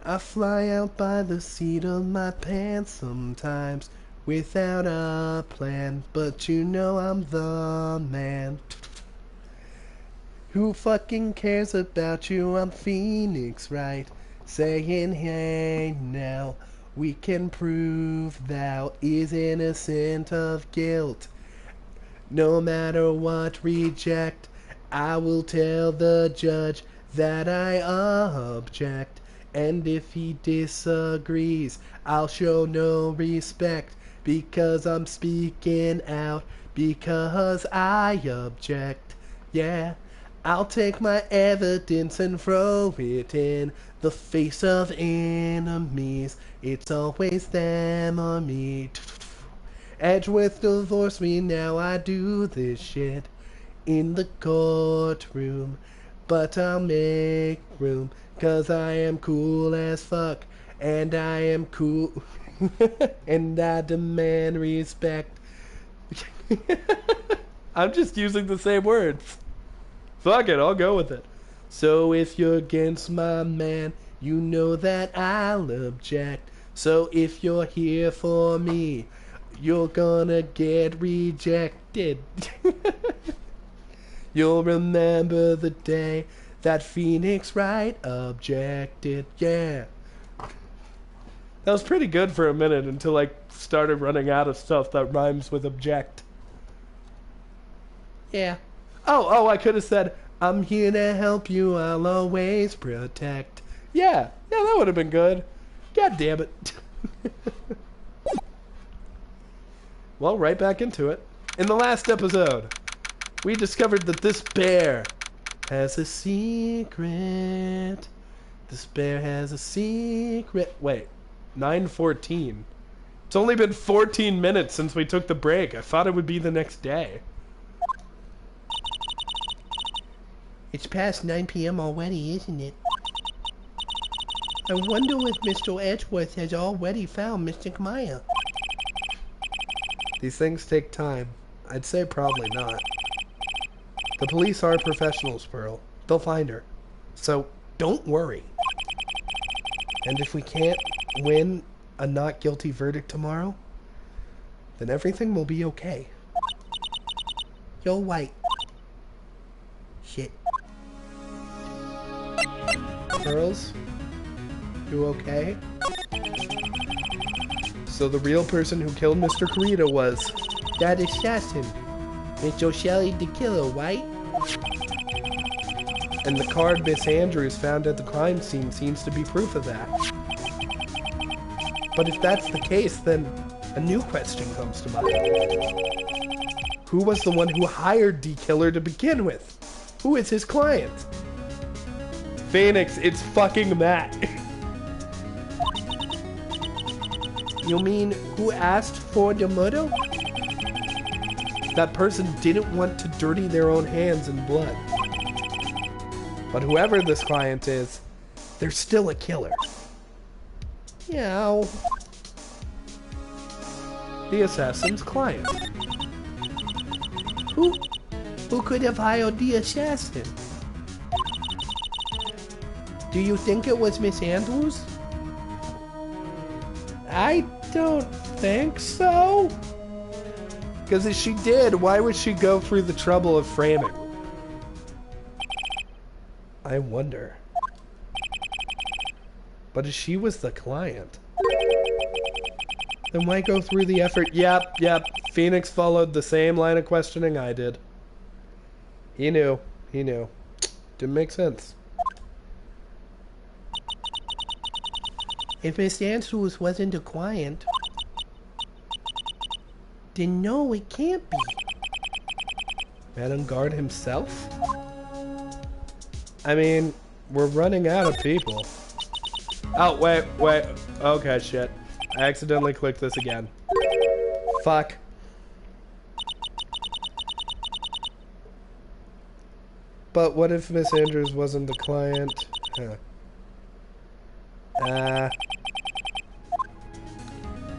I fly out by the seat of my pants sometimes without a plan, but you know I'm the man. Who fucking cares about you? I'm Phoenix, right? Saying, hey, now we can prove thou is innocent of guilt. No matter what, reject. I will tell the judge that I object. And if he disagrees, I'll show no respect. Because I'm speaking out. Because I object. Yeah. I'll take my evidence and throw it in the face of enemies. It's always them or me. Edgeworth divorced me, now I do this shit in the courtroom. But I'll make room, 'cause I am cool as fuck. And I am cool. And I demand respect. I'm just using the same words. Fuck it, I'll go with it. So if you're against my man, you know that I'll object. So if you're here for me, you're gonna get rejected. You'll remember the day that Phoenix Wright objected. Yeah. That was pretty good for a minute until I started running out of stuff that rhymes with object. Yeah. Oh, I could have said, I'm here to help you, I'll always protect. Yeah, that would have been good. God damn it. Well, right back into it. In the last episode, we discovered that this bear has a secret. This bear has a secret. Wait, 9:14. It's only been 14 minutes since we took the break. I thought it would be the next day. It's past 9 p.m. already, isn't it? I wonder if Mr. Edgeworth has already found Mystic Maya. These things take time. I'd say probably not. The police are professionals, Pearl. They'll find her. So, don't worry. And if we can't win a not guilty verdict tomorrow, then everything will be okay. You're right. Shit. Pearls? You okay? So the real person who killed Mr. Corita was that assassin, Mr. Shelley the Killer, right? And the card Miss Andrews found at the crime scene seems to be proof of that. But if that's the case, then a new question comes to mind. Who was the one who hired D Killer to begin with? Who is his client? Phoenix, it's fucking Matt. You mean who asked for the murder? That person didn't want to dirty their own hands in blood. But whoever this client is, they're still a killer. Yeah. The assassin's client. Who could have hired the assassin? Do you think it was Miss Andrews? I don't think so. Because if she did, why would she go through the trouble of framing? I wonder. But if she was the client, then why go through the effort? Yep. Phoenix followed the same line of questioning I did. He knew. Didn't make sense. If Miss Andrews wasn't a client, then no, it can't be. Madame Guard himself? I mean, we're running out of people. Oh, wait. Okay, shit. I accidentally clicked this again. Fuck. But what if Miss Andrews wasn't the client? Huh.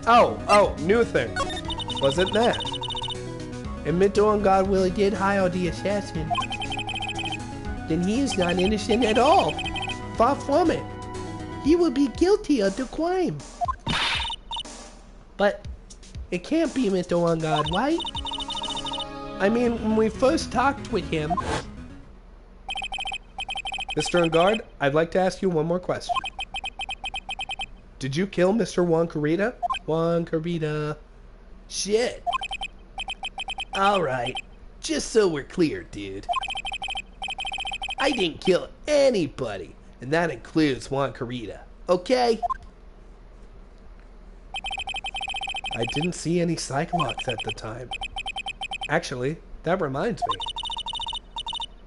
Oh, new thing. Wasn't that? And Midor God really did hire the assassin. Then he is not innocent at all. Far from it. he would be guilty of the crime. But it can't be Mr. On God, right? I mean, when we first talked with him... Mr. On Guard, I'd like to ask you one more question. Did you kill Mr. Wankarita? Wankarita. Shit. Alright. Just so we're clear, dude. I didn't kill anybody, and that includes Wankarita. Okay? I didn't see any Cyclops at the time. Actually, that reminds me.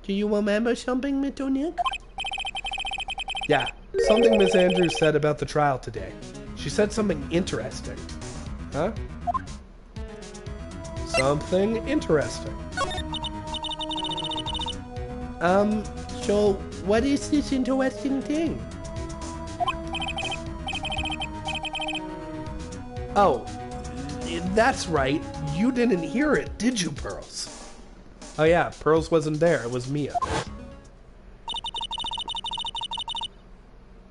Do you remember something, Mr. Nick? Yeah, something Miss Andrews said about the trial today. She said something interesting. Huh? Something interesting. So what is this interesting thing? Oh, that's right. You didn't hear it, did you, Pearls? Oh yeah, Pearls wasn't there. It was Mia.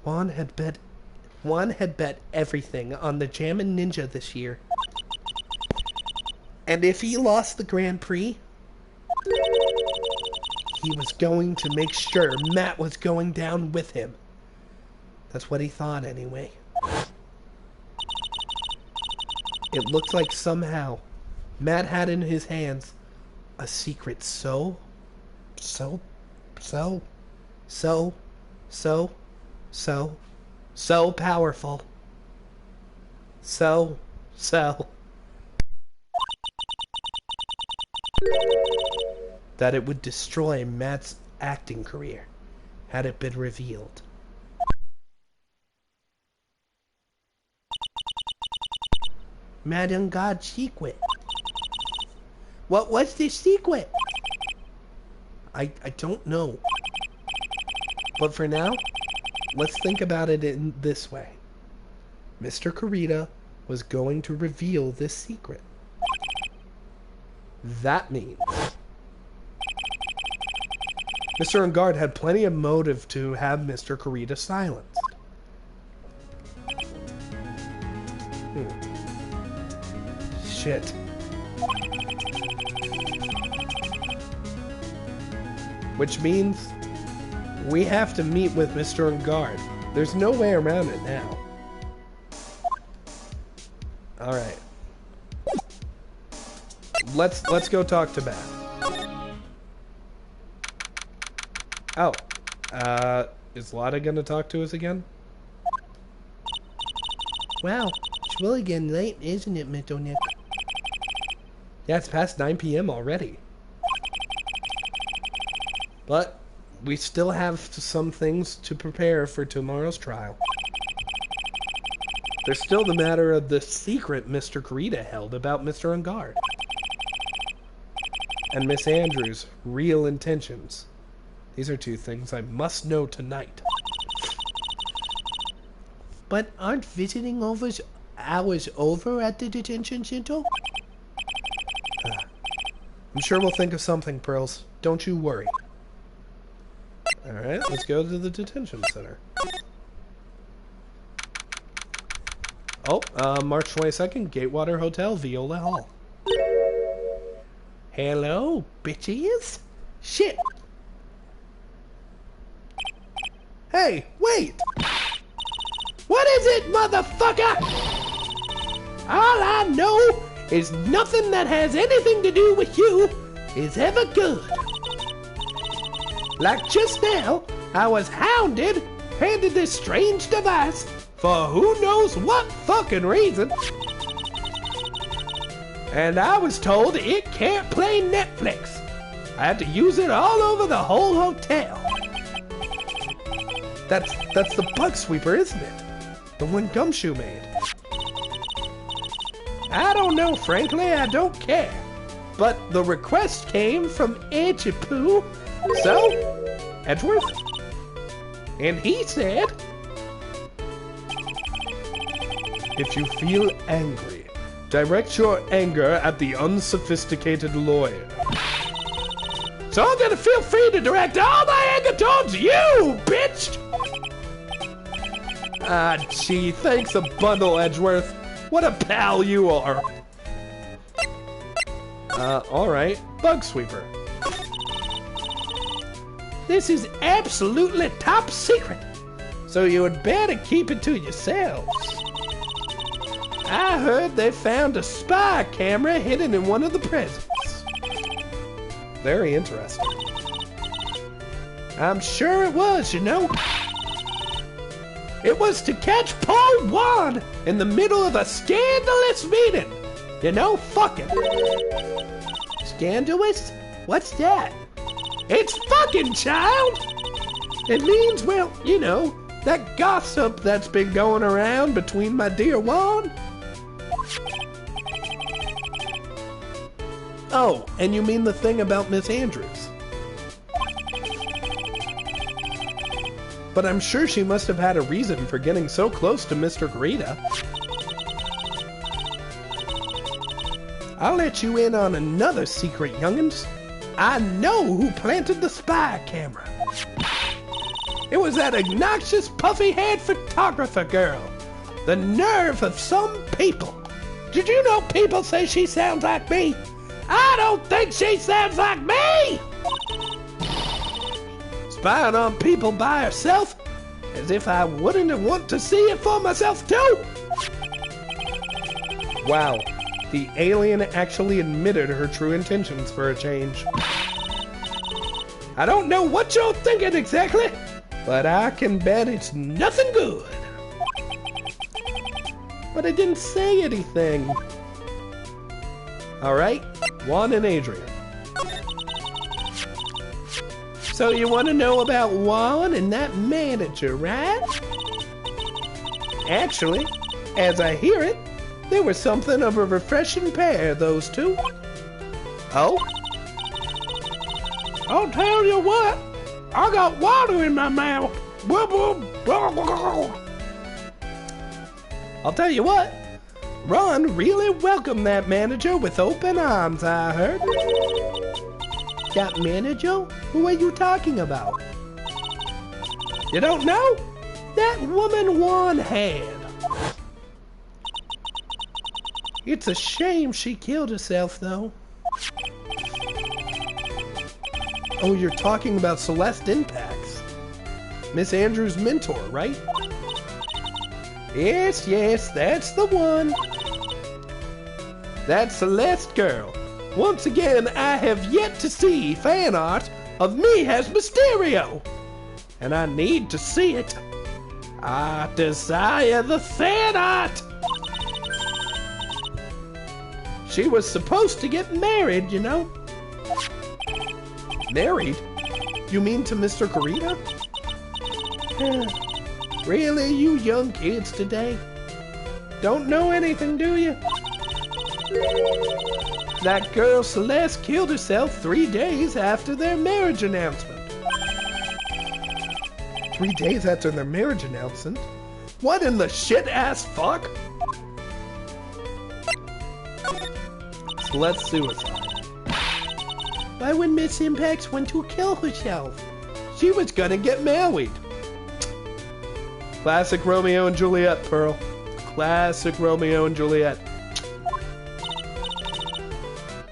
Juan had bet everything on the Jammin' Ninja this year. And if he lost the Grand Prix, he was going to make sure Matt was going down with him. That's what he thought anyway. It looked like somehow Matt had in his hands a secret so powerful. So that it would destroy Matt's acting career had it been revealed. Matt and God's secret. What was this secret? I don't know. But for now, let's think about it in this way. Mr. Kurita was going to reveal this secret. That means Mr. Ungard had plenty of motive to have Mr. Kurita silenced. Shit. Which means we have to meet with Mr. Ungard. There's no way around it now. Alright. Let's go talk to Matt. Oh. Is Lotta gonna talk to us again? Wow, it's really getting late, isn't it, Mr. Nick? Yeah, it's past 9 p.m. already. But we still have some things to prepare for tomorrow's trial. There's still the matter of the secret Mr. Kurita held about Mr. Ungard. And Miss Andrews' real intentions. These are two things I must know tonight. But aren't visiting hours over at the detention center? I'm sure we'll think of something, Pearls. Don't you worry. Alright, let's go to the detention center. Oh, March 22nd, Gatewater Hotel, Viola Hall. Hello, bitches? Shit! Hey, wait! What is it, motherfucker? All I know is nothing that has anything to do with you is ever good. Like just now, I was handed this strange device for who knows what fucking reason. And I was told it can't play Netflix. I had to use it all over the whole hotel. That's the bug sweeper, isn't it? The one Gumshoe made. I don't know, frankly, I don't care. But the request came from AJhebb, so, Edgeworth? And he said, if you feel angry, direct your anger at the unsophisticated lawyer. So I'm gonna feel free to direct all my anger towards you, bitch! Ah, gee, thanks a bundle, Edgeworth. What a pal you are. Alright. Bug Sweeper. This is absolutely top secret, so you had better keep it to yourselves. I heard they found a spy camera hidden in one of the presents. Very interesting. I'm sure it was, you know. It was to catch Paul Wand in the middle of a scandalous meeting. You know, fucking. Scandalous? What's that? It's fucking, child! It means, well, you know, that gossip that's been going around between my dear Wand. Oh, and you mean the thing about Miss Andrews. But I'm sure she must have had a reason for getting so close to Mr. Garita. I'll let you in on another secret, young'uns. I know who planted the spy camera. It was that obnoxious puffy-haired photographer girl. The nerve of some people. Did you know people say she sounds like me? I don't think she sounds like me! Spying on people by herself, as if I wouldn't want to see it for myself too. Wow, the alien actually admitted her true intentions for a change. I don't know what you're thinking exactly, but I can bet it's nothing good. But I didn't say anything. Alright, Juan and Adrian. So you want to know about Juan and that manager, right? Actually, as I hear it, they were something of a refreshing pair, those two. Oh? I'll tell you what, I got water in my mouth. I'll tell you what, Ron really welcomed that manager with open arms, I heard. That manager? Who are you talking about? You don't know? That woman Juan had. It's a shame she killed herself, though. Oh, you're talking about Celeste Impax. Miss Andrews' mentor, right? Yes, yes, that's the one. That Celeste girl. Once again, I have yet to see fan art of me as Mysterio. And I need to see it. I desire the fan art. She was supposed to get married, you know. Married? You mean to Mr. Garita? Really, you young kids today? Don't know anything, do you? That girl Celeste killed herself 3 days after their marriage announcement. 3 days after their marriage announcement? What in the shit-ass fuck? Celeste suicide. Why would Miss Impax want to kill herself? She was gonna get married. Classic Romeo and Juliet, Pearl. Classic Romeo and Juliet.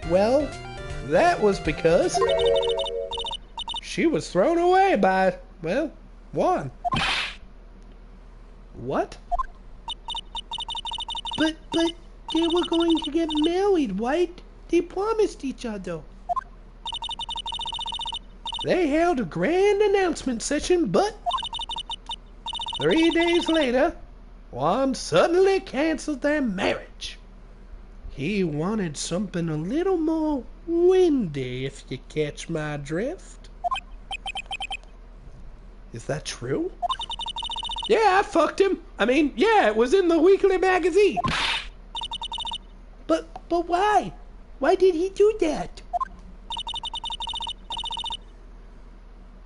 Well, that was because she was thrown away by, well, Juan. What? But they were going to get married, right? They promised each other. They held a grand announcement session, but 3 days later, Juan suddenly canceled their marriage. He wanted something a little more windy, if you catch my drift. Is that true? Yeah, I fucked him. I mean, yeah, it was in the weekly magazine. But why? Why did he do that?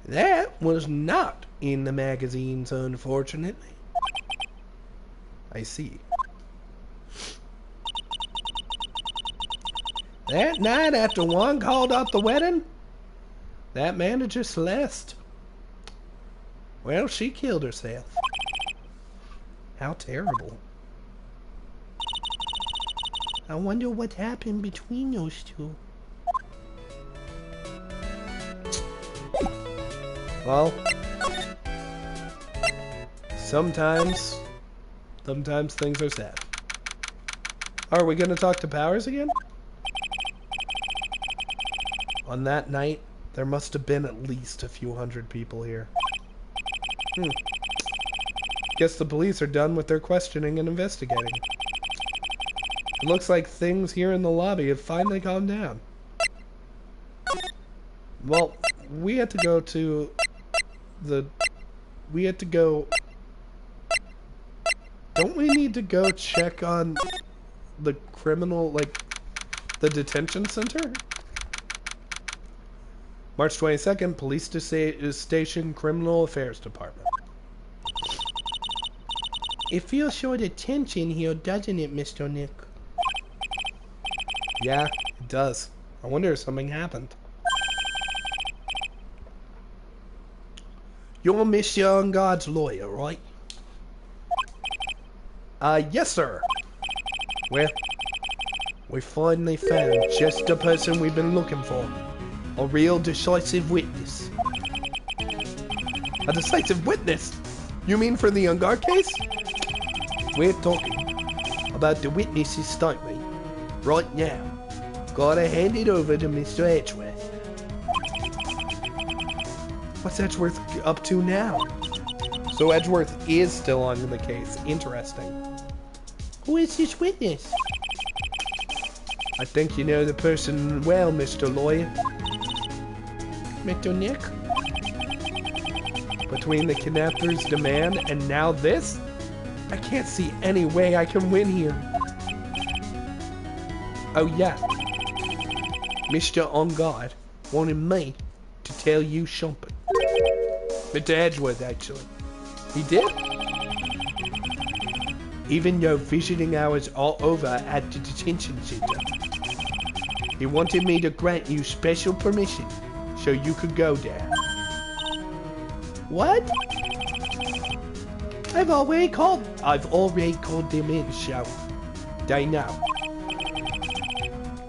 That was not in the magazines, unfortunately. I see. That night after Juan called off the wedding, that manager Celeste, well, she killed herself. How terrible. I wonder what happened between those two. Well, sometimes things are sad. Are we gonna talk to Powers again? On that night, there must have been at least a few hundred people here. Guess the police are done with their questioning and investigating. It looks like things here in the lobby have finally calmed down. Well, we had to go to the... We had to go... Don't we need to go check on the criminal, like, the detention center? March 22nd, Police Station Criminal Affairs Department. It feels short of tension here, doesn't it, Mr. Nick? Yeah, it does. I wonder if something happened. You're Mr. Ungod's lawyer, right? Yes, sir. Well, we finally found just the person we've been looking for. A real decisive witness. A decisive witness? You mean for the Unguard case? We're talking about the witness's statement right now. Gotta hand it over to Mr. Edgeworth. What's Edgeworth up to now? So Edgeworth is still on the case. Interesting. Who is this witness? I think you know the person well, Mr. Lawyer. Mr. Nick? Between the kidnapper's demand and now this? I can't see any way I can win here. Oh yeah. Mr. On Guard wanted me to tell you something. Mr. Edgeworth, actually. He did? Even though visiting hours are over at the detention center, he wanted me to grant you special permission so you could go there. What? I've already called them in, so they know.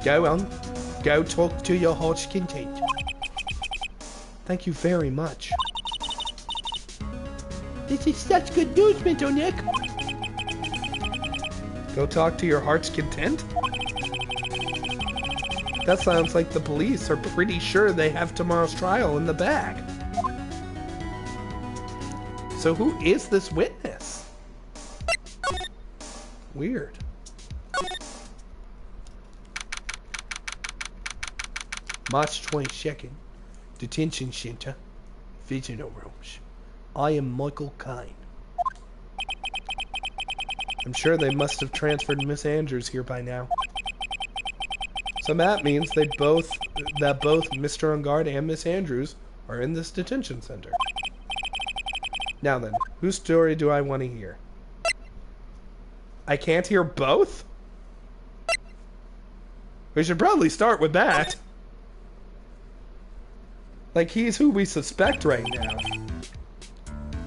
Go on. Go talk to your heart's content. Thank you very much. This is such good news, Mr. Nick. Go talk to your heart's content? That sounds like the police are pretty sure they have tomorrow's trial in the bag. So who is this witness? Weird. March 22nd, Detention Center, Visitor Rooms. I am Michael Kine. I'm sure they must have transferred Miss Andrews here by now. So that means that both Mr. On Guard and Miss Andrews are in this detention center. Now then, whose story do I want to hear? I can't hear both? We should probably start with that. Like, he's who we suspect right now.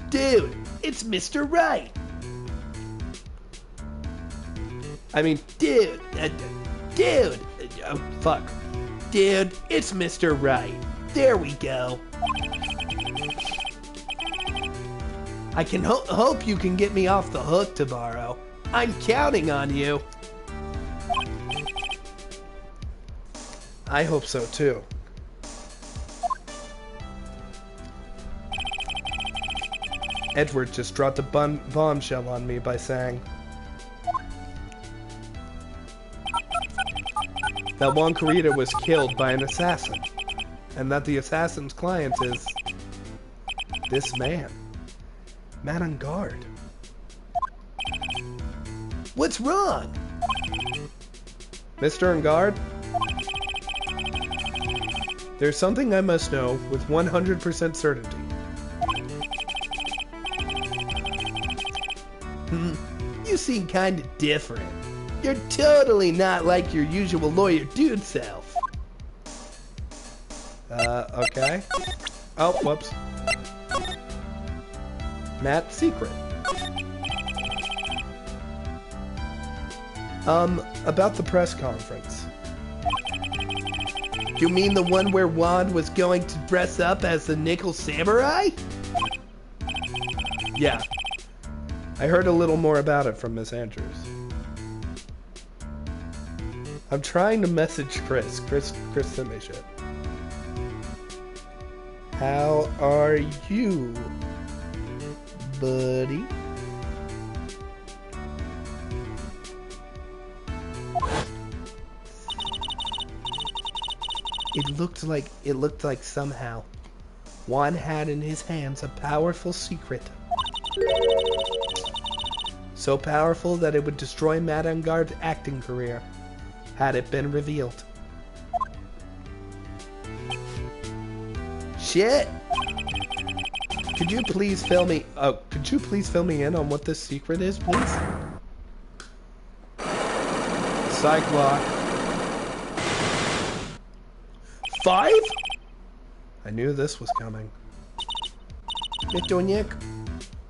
Dude, it's Mr. Wright. I mean, dude, oh, fuck. Dude, it's Mr. Wright. There we go. I can hope you can get me off the hook tomorrow. I'm counting on you. I hope so too. Edward just dropped a bombshell on me by saying that Juan Corrida was killed by an assassin, and that the assassin's client is this man. Man on guard. What's wrong? Mr. On Guard? There's something I must know with 100% certainty. You seem kinda different. You're totally not like your usual lawyer dude self. Okay. Oh, whoops. Matt, secret. About the press conference. You mean the one where Juan was going to dress up as the Nickel Samurai? Yeah. I heard a little more about it from Miss Andrews. I'm trying to message Chris. Chris sent me shit. How are you, buddy? It looked like somehow Juan had in his hands a powerful secret. So powerful that it would destroy Madame Gard's acting career had it been revealed. Shit! Could you please fill me in on what this secret is, please? Cyclock. 5? I knew this was coming. Mitoniek,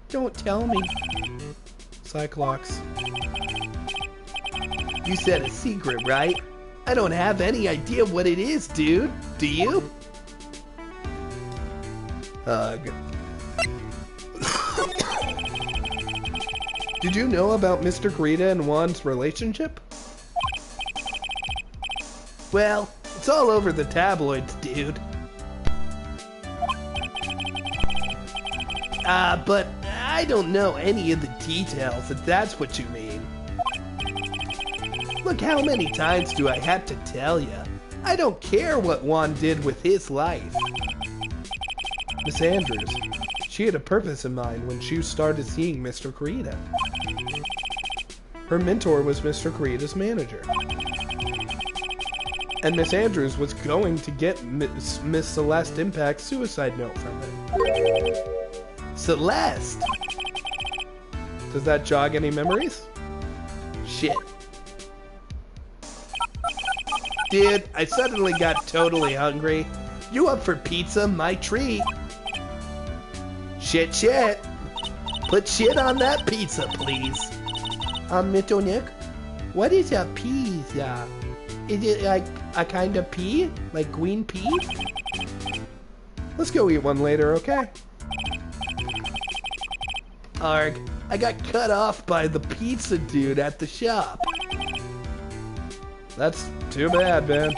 don't tell me. Cyclops. You said a secret, right? I don't have any idea what it is, dude. Do you? Ugh. Did you know about Mr. Kurita and Juan's relationship? Well, it's all over the tabloids, dude. But I don't know any of the details, if that's what you mean. Look, how many times do I have to tell you? I don't care what Juan did with his life. Miss Andrews, she had a purpose in mind when she started seeing Mr. Kurita. Her mentor was Mr. Kurita's manager. And Miss Andrews was going to get Miss Celeste Impact's suicide note from him. Celeste? Does that jog any memories? Shit. Dude, I suddenly got totally hungry. You up for pizza? My treat. Shit. Put shit on that pizza, please. Mitoniek, what is a pizza? Is it like a kind of pea? Like green pea? Let's go eat one later, okay? Arg, I got cut off by the pizza dude at the shop. That's too bad, man.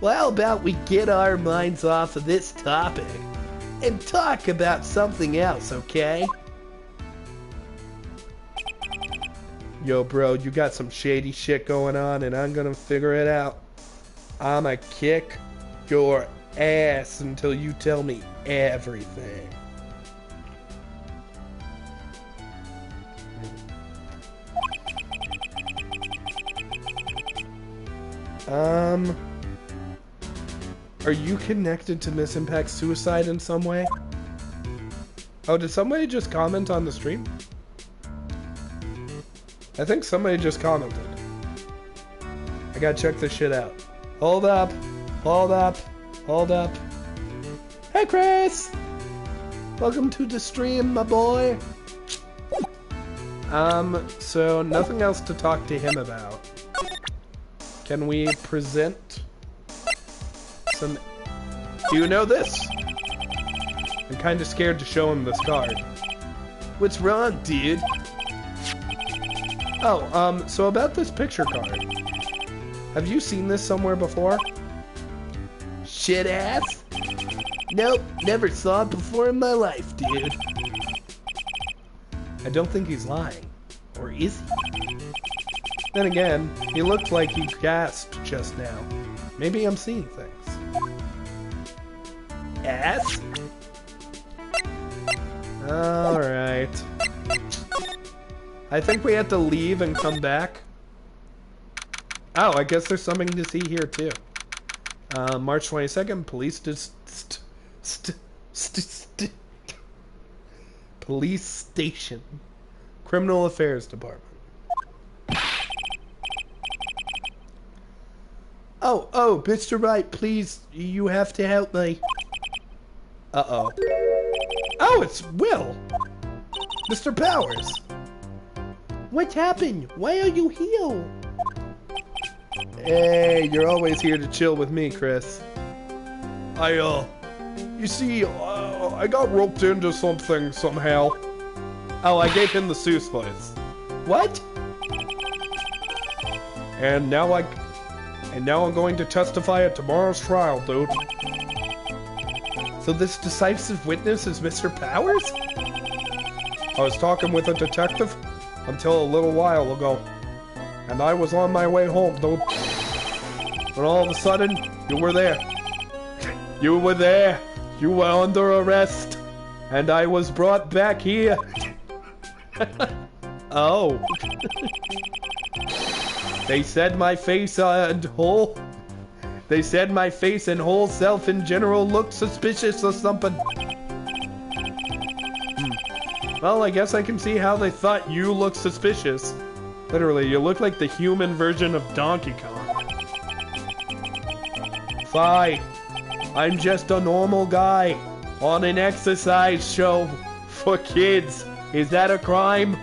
Well, how about we get our minds off of this topic and talk about something else, okay? Yo, bro, you got some shady shit going on, and I'm gonna figure it out. I'ma kick your ass until you tell me everything. Are you connected to Miss Impact's suicide in some way? Oh, did somebody just comment on the stream? I think somebody just commented. I gotta check this shit out. Hold up. Hey, Chris! Welcome to the stream, my boy. So nothing else to talk to him about. Can we present some... Do you know this? I'm kinda scared to show him this card. What's wrong, dude? Oh, so about this picture card. Have you seen this somewhere before? Shit ass? Nope, never saw it before in my life, dude. I don't think he's lying. Or is he? Then again, he looked like he gasped just now. Maybe I'm seeing things. Ass? Alright. I think we have to leave and come back. Oh, I guess there's something to see here too. March 22nd, Police Station. Criminal Affairs Department. Oh, Mr. Wright, please, you have to help me. Uh-oh. Oh, it's Will! Mr. Powers! What's happened? Why are you here? Hey, you're always here to chill with me, Chris. You see, I got roped into something somehow. Oh, I gave him the Seuss voice. What? And now I'm going to testify at tomorrow's trial, dude. So this decisive witness is Mr. Powers? I was talking with a detective until a little while ago. And I was on my way home, dude. When all of a sudden, you were there. You were there. You were under arrest. And I was brought back here. Oh. They said my face and whole... They said my face and whole self in general looked suspicious or something. Well, I guess I can see how they thought you looked suspicious. Literally, you look like the human version of Donkey Kong. Fine. I'm just a normal guy on an exercise show for kids. Is that a crime?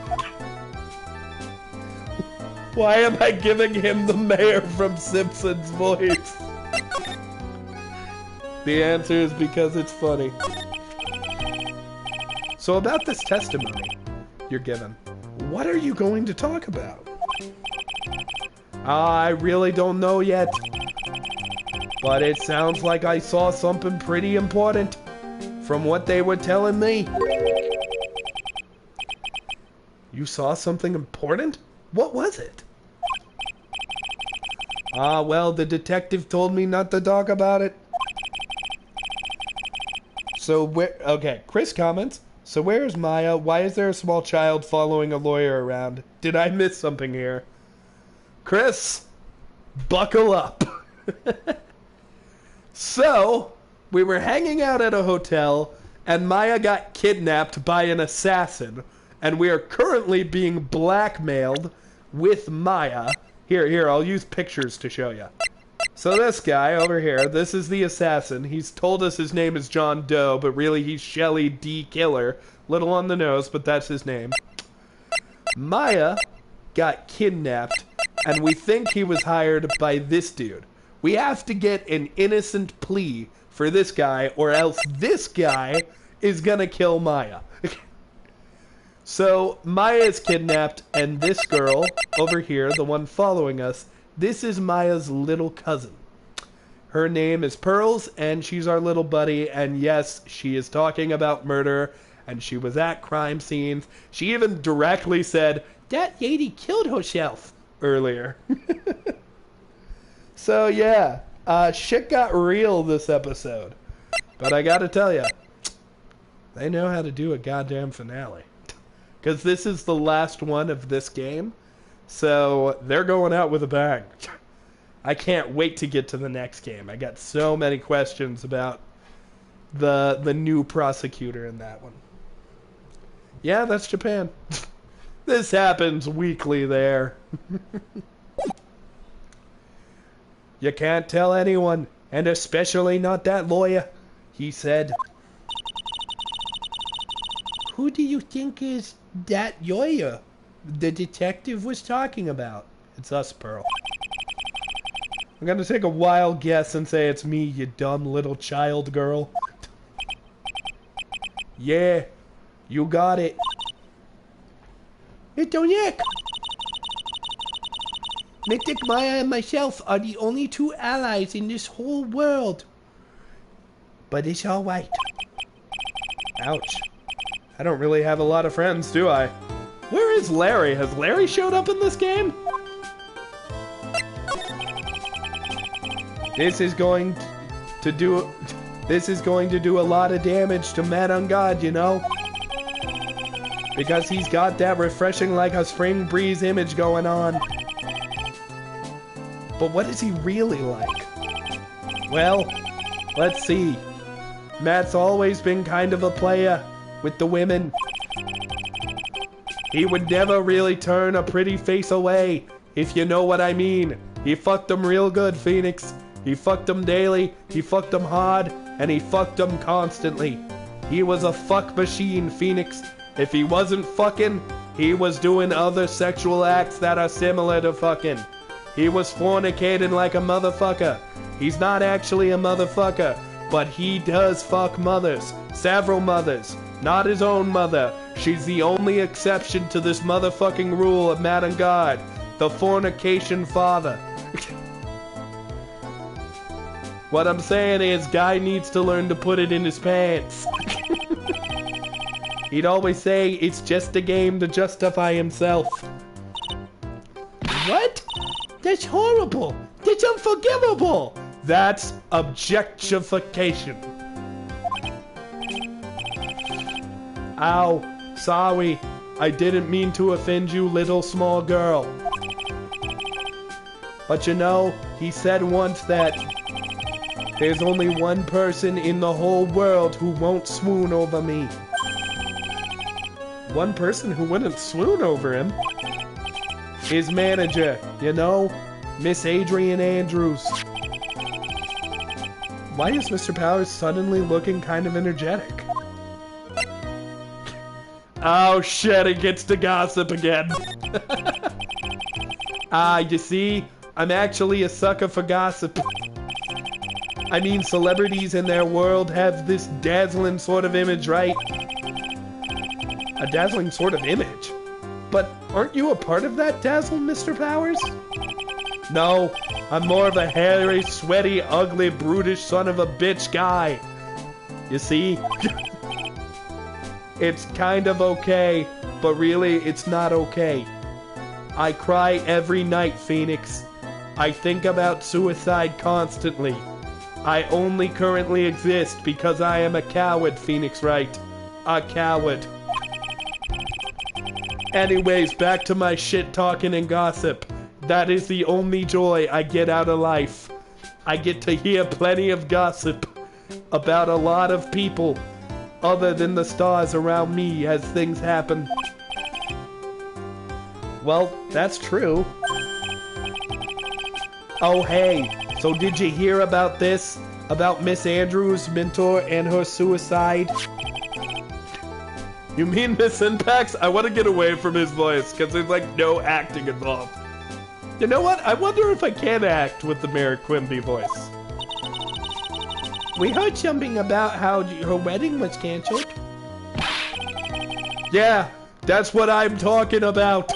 Why am I giving him the mayor from Simpsons voice? The answer is because it's funny. So about this testimony you're given, what are you going to talk about? I really don't know yet. But it sounds like I saw something pretty important from what they were telling me. You saw something important? What was it? Well, the detective told me not to talk about it. So okay, Chris comments, so where is Maya? Why is there a small child following a lawyer around? Did I miss something here? Chris, buckle up. So, we were hanging out at a hotel, and Maya got kidnapped by an assassin, and we are currently being blackmailed with Maya. Here, I'll use pictures to show you. So this guy over here, this is the assassin. He's told us his name is John Doe, but really he's Shelly D. Killer. Little on the nose, but that's his name. Maya got kidnapped, and we think he was hired by this dude. We have to get an innocent plea for this guy, or else this guy is gonna kill Maya. So, Maya is kidnapped, and this girl over here, the one following us, this is Maya's little cousin. Her name is Pearls, and she's our little buddy, and yes, she is talking about murder, and she was at crime scenes. She even directly said, "That lady killed herself," earlier. So yeah, shit got real this episode. But I gotta tell you, they know how to do a goddamn finale. Because this is the last one of this game, so they're going out with a bang. I can't wait to get to the next game. I got so many questions about the new prosecutor in that one. Yeah, that's Japan. This happens weekly there. You can't tell anyone, and especially not that lawyer, he said. Who do you think is that lawyer the detective was talking about? It's us, Pearl. I'm gonna take a wild guess and say it's me, you dumb little child girl. Yeah, you got it. It don't yak. Mythic Maya and myself are the only two allies in this whole world. But it's alright. Ouch. I don't really have a lot of friends, do I? Where is Larry? Has Larry showed up in this game? This is going to do a lot of damage to Man on God, you know? Because he's got that refreshing like a spring breeze image going on. But what is he really like? Well, let's see. Matt's always been kind of a player with the women. He would never really turn a pretty face away, if you know what I mean. He fucked them real good, Phoenix. He fucked them daily, he fucked them hard, and he fucked them constantly. He was a fuck machine, Phoenix. If he wasn't fucking, He was doing other sexual acts that are similar to fucking. He was fornicating like a motherfucker. He's not actually a motherfucker, but he does fuck mothers. Several mothers. Not his own mother. She's the only exception to this motherfucking rule of Madam God. The fornication father. What I'm saying is, guy needs to learn to put it in his pants. He'd always say, it's just a game to justify himself. What? That's horrible. That's unforgivable. That's objectification. Ow. Sorry. I didn't mean to offend you, little small girl. But you know, he said once that there's only one person in the whole world who won't swoon over me. One person who wouldn't swoon over him? His manager, you know? Miss Adrian Andrews. Why is Mr. Powers suddenly looking kind of energetic? Oh shit, it gets to gossip again. You see? I'm actually a sucker for gossip. I mean, celebrities in their world have this dazzling sort of image, right? A dazzling sort of image? But aren't you a part of that dazzle, Mr. Powers? No, I'm more of a hairy, sweaty, ugly, brutish son of a bitch guy. You see? It's kind of okay, but really, it's not okay. I cry every night, Phoenix. I think about suicide constantly. I only currently exist because I am a coward, Phoenix Wright. A coward. Anyways, back to my shit talking and gossip. That is the only joy I get out of life. I get to hear plenty of gossip about a lot of people other than the stars around me as things happen. Well, that's true. Oh hey, so did you hear about this? About Miss Andrews' mentor and her suicide? You mean Miss Impax? I want to get away from his voice, because there's like no acting involved. You know what? I wonder if I can act with the Mayor Quimby voice. We heard something about how her wedding was cancelled. Yeah, that's what I'm talking about.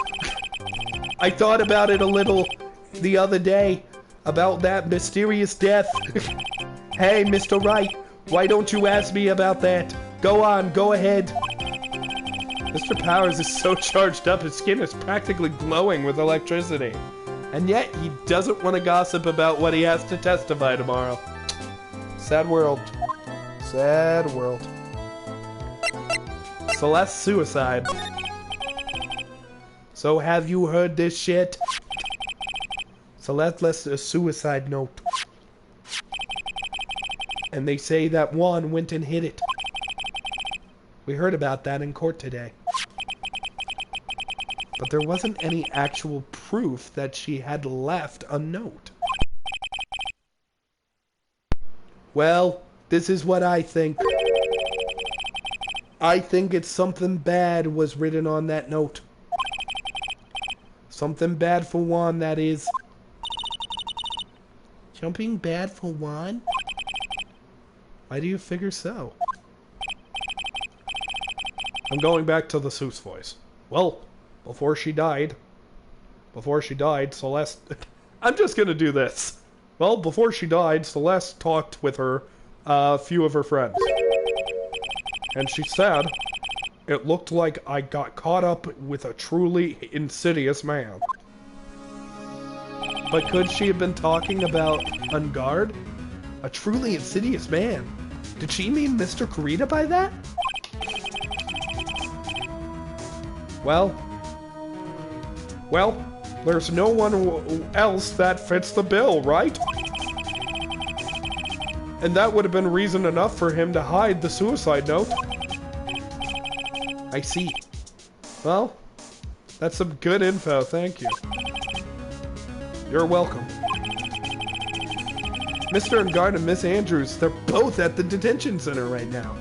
I thought about it a little the other day, about that mysterious death. Hey, Mr. Wright, why don't you ask me about that? Go on, go ahead. Mr. Powers is so charged up, his skin is practically glowing with electricity. And yet, he doesn't want to gossip about what he has to testify tomorrow. Sad world. Sad world. Celeste's suicide. So have you heard this shit? Celeste left a suicide note. And they say that Juan went and hid it. We heard about that in court today. But there wasn't any actual proof that she had left a note. Well, this is what I think. I think it's something bad was written on that note. Something bad for Juan, that is. Something bad for Juan? Why do you figure so? I'm going back to the Seuss voice. Well, before she died, Celeste... I'm just gonna do this. Well, before she died, Celeste talked with her, a few of her friends. And she said, it looked like I got caught up with a truly insidious man. But could she have been talking about Ungard? A truly insidious man? Did she mean Mr. Kurita by that? Well, there's no one else that fits the bill, right? And that would have been reason enough for him to hide the suicide note. I see. Well, that's some good info, thank you. You're welcome. Mr. Ungard and Miss Andrews, they're both at the detention center right now.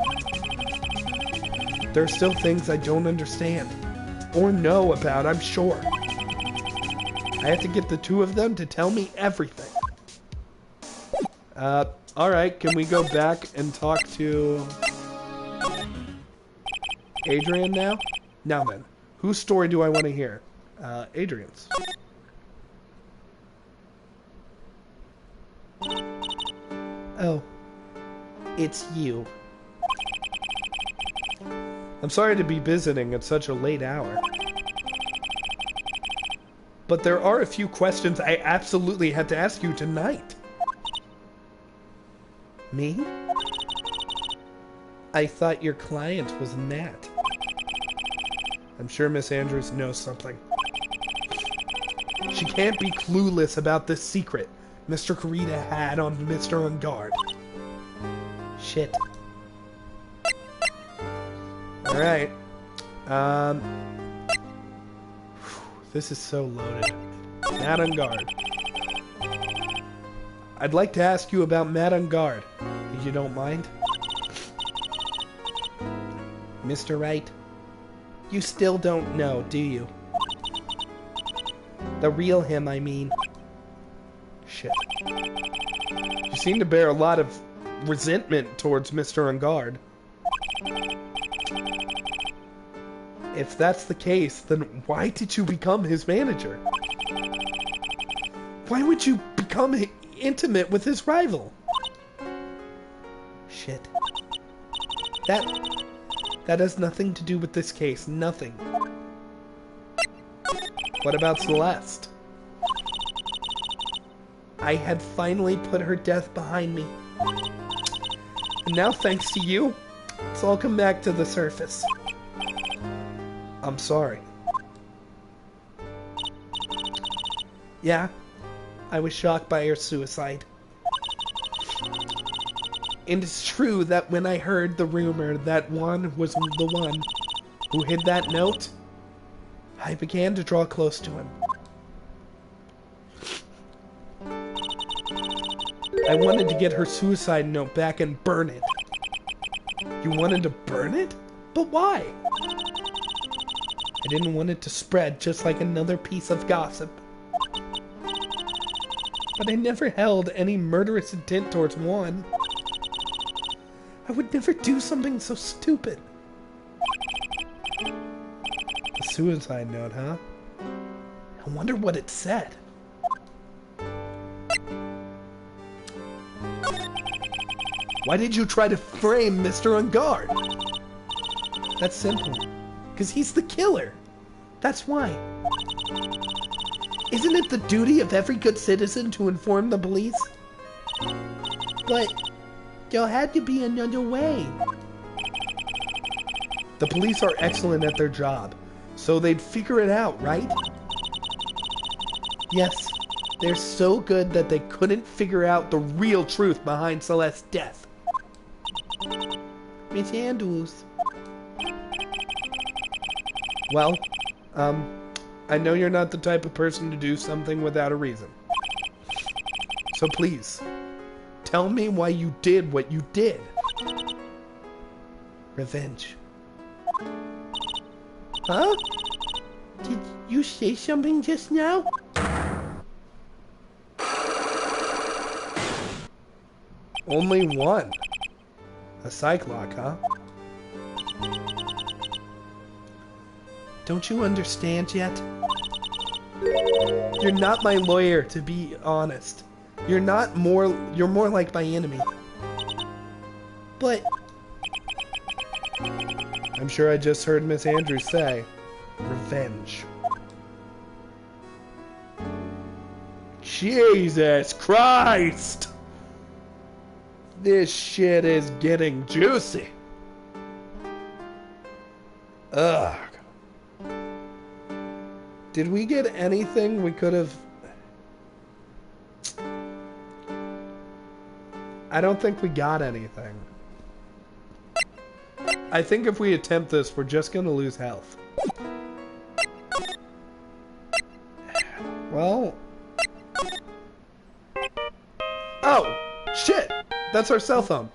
There are still things I don't understand. or know about, I'm sure. I have to get the two of them to tell me everything. Alright, can we go back and talk to Adrian now? Now then, whose story do I want to hear? Adrian's. Oh, it's you. I'm sorry to be visiting at such a late hour. But there are a few questions I absolutely had to ask you tonight. Me? I thought your client was Matt. I'm sure Miss Andrews knows something. She can't be clueless about this secret Mr. Karita had on Mr. On Guard. Shit. Alright. This is so loaded. Matt on Guard. I'd like to ask you about Matt on Guard, if you don't mind. Mr. Wright, you still don't know, do you? The real him, I mean. Shit. You seem to bear a lot of resentment towards Mr. On Guard. If that's the case, then why did you become his manager? Why would you become intimate with his rival? Shit. That has nothing to do with this case. Nothing. What about Celeste? I had finally put her death behind me. And now, thanks to you, it's all come back to the surface. I'm sorry. Yeah, I was shocked by her suicide. And it's true that when I heard the rumor that Juan was the one who hid that note, I began to draw close to him. I wanted to get her suicide note back and burn it. You wanted to burn it? But why? I didn't want it to spread just like another piece of gossip. But I never held any murderous intent towards Juan. I would never do something so stupid. The suicide note, huh? I wonder what it said. Why did you try to frame Mr. On Guard? That's simple. Because he's the killer. That's why. Isn't it the duty of every good citizen to inform the police? But there had to be another way. The police are excellent at their job, so they'd figure it out, right? Yes, they're so good that they couldn't figure out the real truth behind Celeste's death. Miss Andrews. Well, I know you're not the type of person to do something without a reason. So please, tell me why you did what you did. Revenge. Huh? Did you say something just now? Only one. A Cyclock, huh? Don't you understand yet? You're not my lawyer, to be honest. You're more like my enemy. But I'm sure I just heard Miss Andrews say, revenge. Jesus Christ! This shit is getting juicy. Ugh. Did we get anything we could have... I don't think we got anything. I think if we attempt this, we're just gonna lose health. Well... Oh! Shit! That's our cell phone.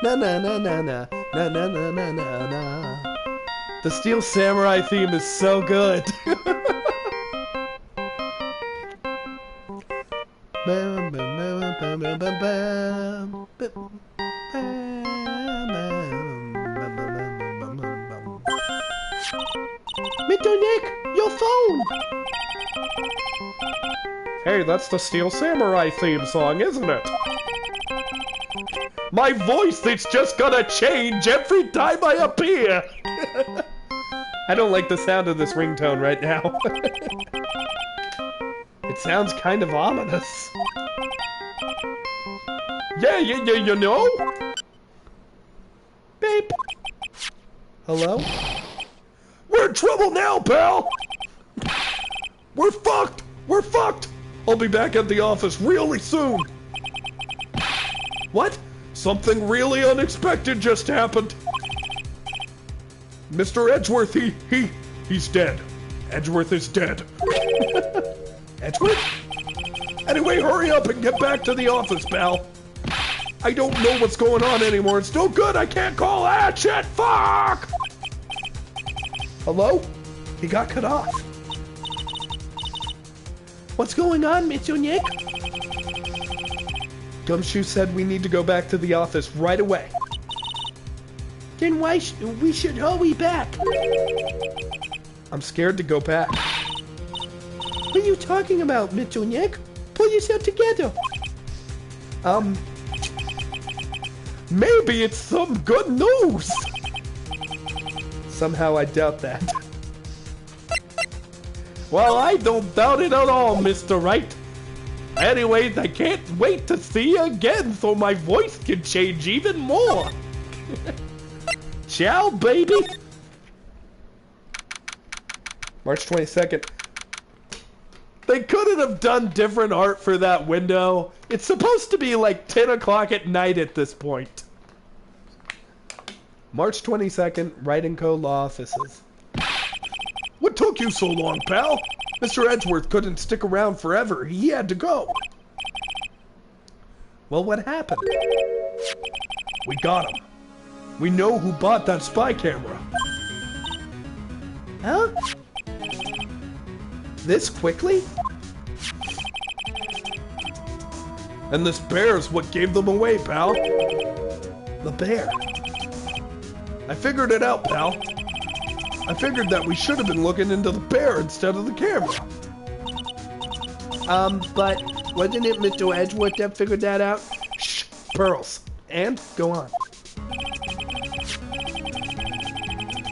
Na na na na na na na na na na na. The Steel Samurai theme is so good. Bam, bam, bam, bam, bam, bam, bam. Mr. Nick, your phone! Hey, that's the Steel Samurai theme song, isn't it? My voice, it's just gonna change every time I appear! I don't like the sound of this ringtone right now. It sounds kind of ominous. Yeah, you know? Babe. Hello? We're in trouble now, pal! We're fucked! We're fucked! I'll be back at the office really soon! What? Something really unexpected just happened. Mr. Edgeworth, he's dead. Edgeworth is dead. Edgeworth? Anyway, hurry up and get back to the office, pal. I don't know what's going on anymore. It's no good. I can't call that shit. Fuck! Hello? He got cut off. What's going on, Mr. Nick? Gumshoe said we need to go back to the office right away. Then why we should hurry back? I'm scared to go back. What are you talking about, Mr. Nick? Pull yourself together. Maybe it's some good news. Somehow I doubt that. Well, I don't doubt it at all, Mr. Wright. Anyways, I can't wait to see you again so my voice can change even more. Ciao, baby. March 22nd. They couldn't have done different art for that window. It's supposed to be like 10 o'clock at night at this point. March 22nd, Wright & Co. Law Offices. What took you so long, pal? Mr. Edgeworth couldn't stick around forever. He had to go. Well, what happened? We got him. We know who bought that spy camera. Huh? This quickly? And this bear's what gave them away, pal. The bear. I figured it out, pal. I figured that we should have been looking into the bear instead of the camera. But wasn't it Mr. Edgeworth that figured that out? Shh, pearls. And go on.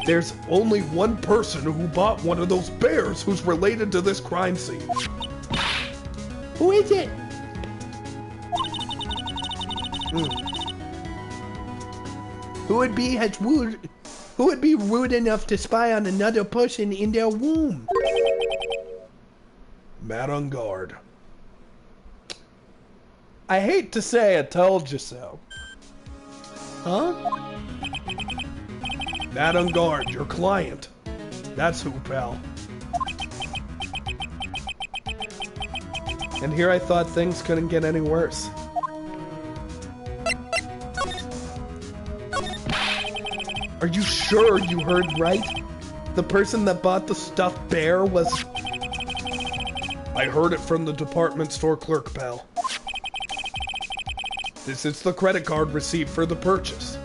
There's only one person who bought one of those bears who's related to this crime scene. Who is it? Who would be rude enough to spy on another person in their womb? Matt on guard. I hate to say I told you so. Huh? Matt on guard, your client. That's who, pal. And here I thought things couldn't get any worse. Are you sure you heard right? The person that bought the stuffed bear was... I heard it from the department store clerk, pal. This is the credit card receipt for the purchase.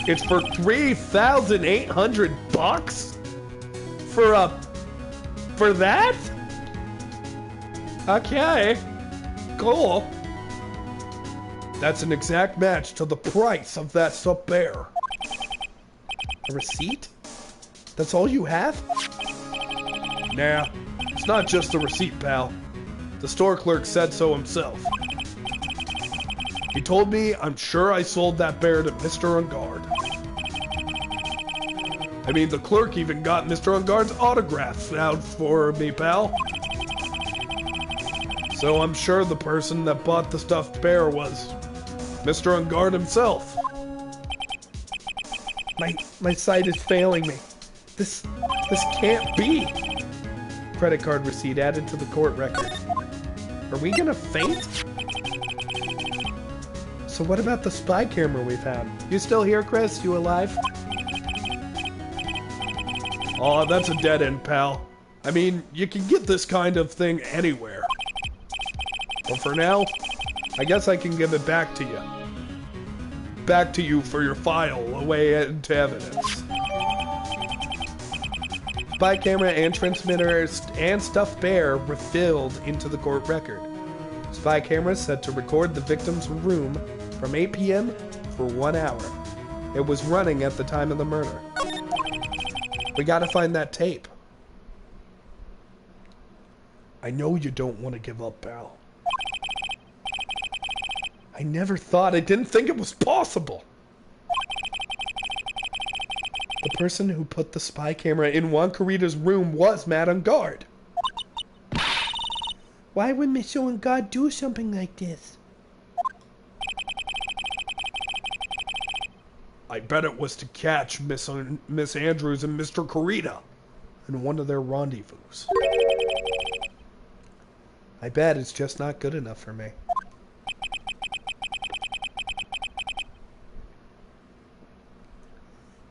It's for $3,800 for that? Okay, cool. That's an exact match to the price of that stuffed bear. A receipt? That's all you have? Nah, it's not just the receipt, pal. The store clerk said so himself. He told me I'm sure I sold that bear to Mr. On Guard. I mean, the clerk even got Mr. On Guard's autograph out for me, pal. So I'm sure the person that bought the stuffed bear was Mr. On Guard himself. My sight is failing me. This can't be. Credit card receipt added to the court record. Are we gonna faint? So what about the spy camera we found? You still here, Chris? You alive? Oh, that's a dead end, pal. I mean, you can get this kind of thing anywhere. But for now, I guess I can give it back to you. Back to you for your file away into evidence. Spy camera and transmitter and stuffed bear were filled into the court record. Spy camera set to record the victim's room from 8 p.m. for 1 hour. It was running at the time of the murder. We gotta find that tape. I know you don't want to give up, pal. I never thought, I didn't think it was possible. The person who put the spy camera in Juan Corrida's room was Madame Guard. Why would Miss Guard do something like this? I bet it was to catch Miss Andrews and Mr. Corrida in one of their rendezvous. I bet it's just not good enough for me.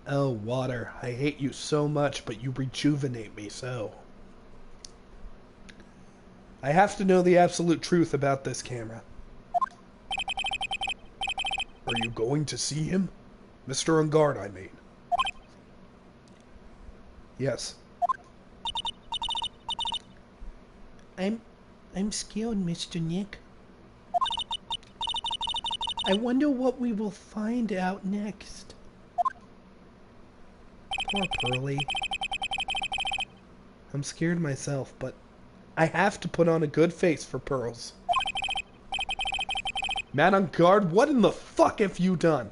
Oh, water. I hate you so much, but you rejuvenate me so. I have to know the absolute truth about this camera. Are you going to see him? Mr. Ungard, I mean. Yes. I'm scared, Mr. Nick. I wonder what we will find out next. Poor Pearly. I'm scared myself, but I have to put on a good face for Pearls. Madame Guard, what in the fuck have you done?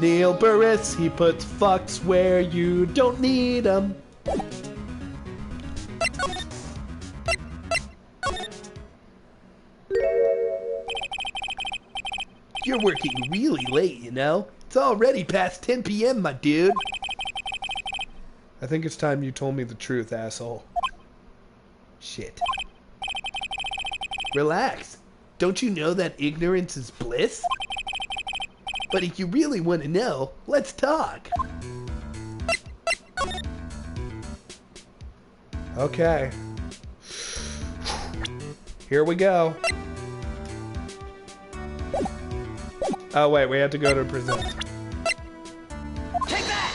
Neil Burris, he puts fucks where you don't need them. You're working really late, you know? It's already past 10 p.m., my dude. I think it's time you told me the truth, asshole. Shit. Relax. Don't you know that ignorance is bliss? But if you really want to know, let's talk. Okay. Here we go. Oh wait, we had to go to present. Take that!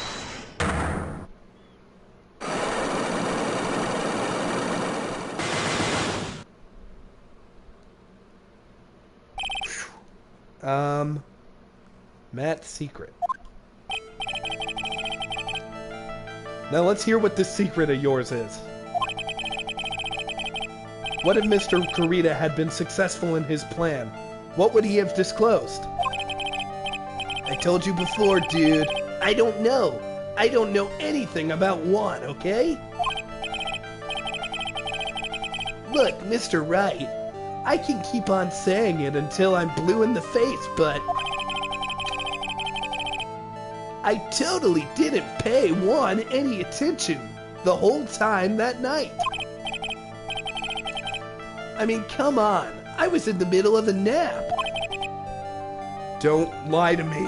Matt's secret. Now let's hear what this secret of yours is. What if Mr. Corrida had been successful in his plan? What would he have disclosed? I told you before, dude. I don't know. I don't know anything about Juan, okay? Look, Mr. Wright, I can keep on saying it until I'm blue in the face, but I totally didn't pay Juan any attention the whole time that night. I mean, come on. I was in the middle of a nap. Don't lie to me.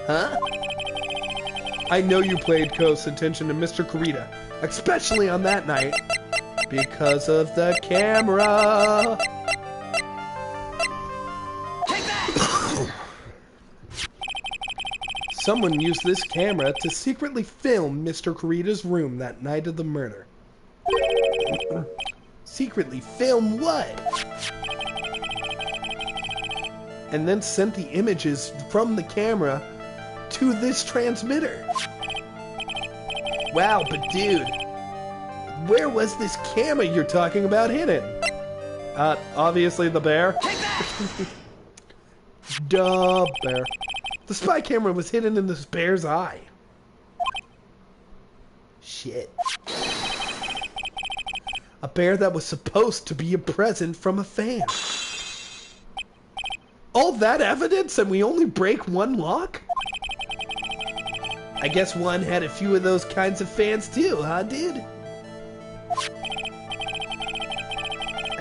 Huh? I know you played close attention to Mr. Corrida, especially on that night, because of the camera. Take that! Someone used this camera to secretly film Mr. Corrida's room that night of the murder. Secretly film what? And then sent the images from the camera to this transmitter. Wow, but dude, where was this camera you're talking about hidden? Obviously the bear. Take that! Duh, bear. The spy camera was hidden in this bear's eye. Shit. A bear that was supposed to be a present from a fan. All that evidence and we only break one lock? I guess one had a few of those kinds of fans too, huh, dude?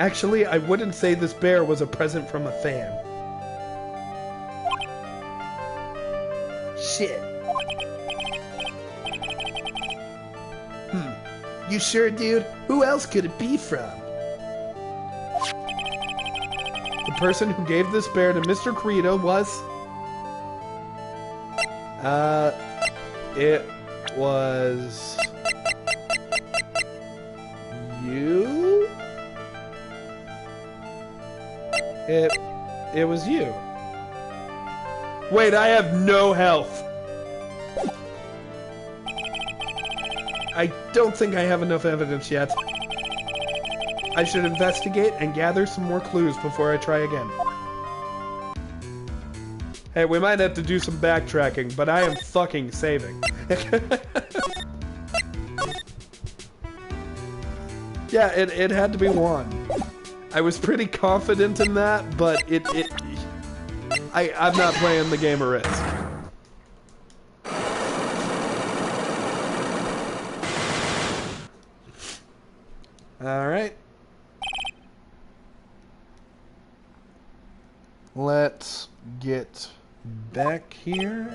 Actually, I wouldn't say this bear was a present from a fan. Shit. You sure, dude? Who else could it be from? The person who gave this bear to Mr. Credo was... it was... you? It was you. Wait, I have no health. I don't think I have enough evidence yet. I should investigate and gather some more clues before I try again. Hey, we might have to do some backtracking, but I am fucking saving. Yeah, it had to be one. I was pretty confident in that, but I'm not playing the game of risk. Alright. Let's get back here.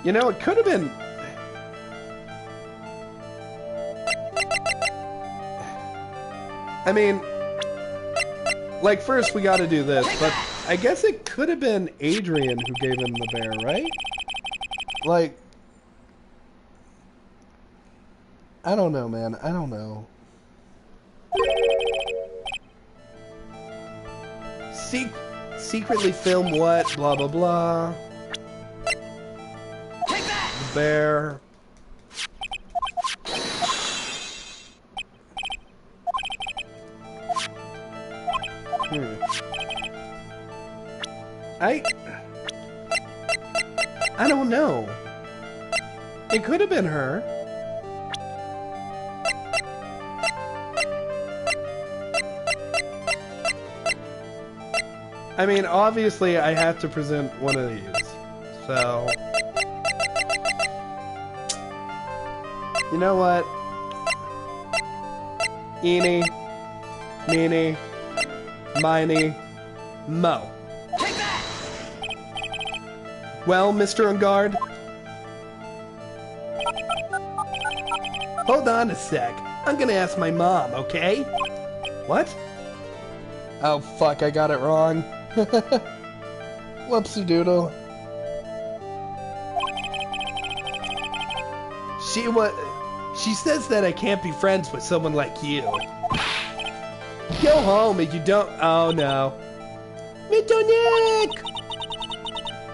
You know, it could have been... I mean, like, first we gotta do this, but I guess it could have been Adrian who gave him the bear, right? Like, I don't know, man. I don't know. Secretly film what? Blah, blah, blah. The bear. I don't know. It could have been her. I mean, obviously I have to present one of these. So... you know what? Eeny, meeny, miny, mo. Well, Mr. On Guard? Hold on a sec. I'm gonna ask my mom, okay? What? Oh, fuck, I got it wrong. Whoopsie doodle. She says that I can't be friends with someone like you. Go home if you don't... oh, no. Mitonic!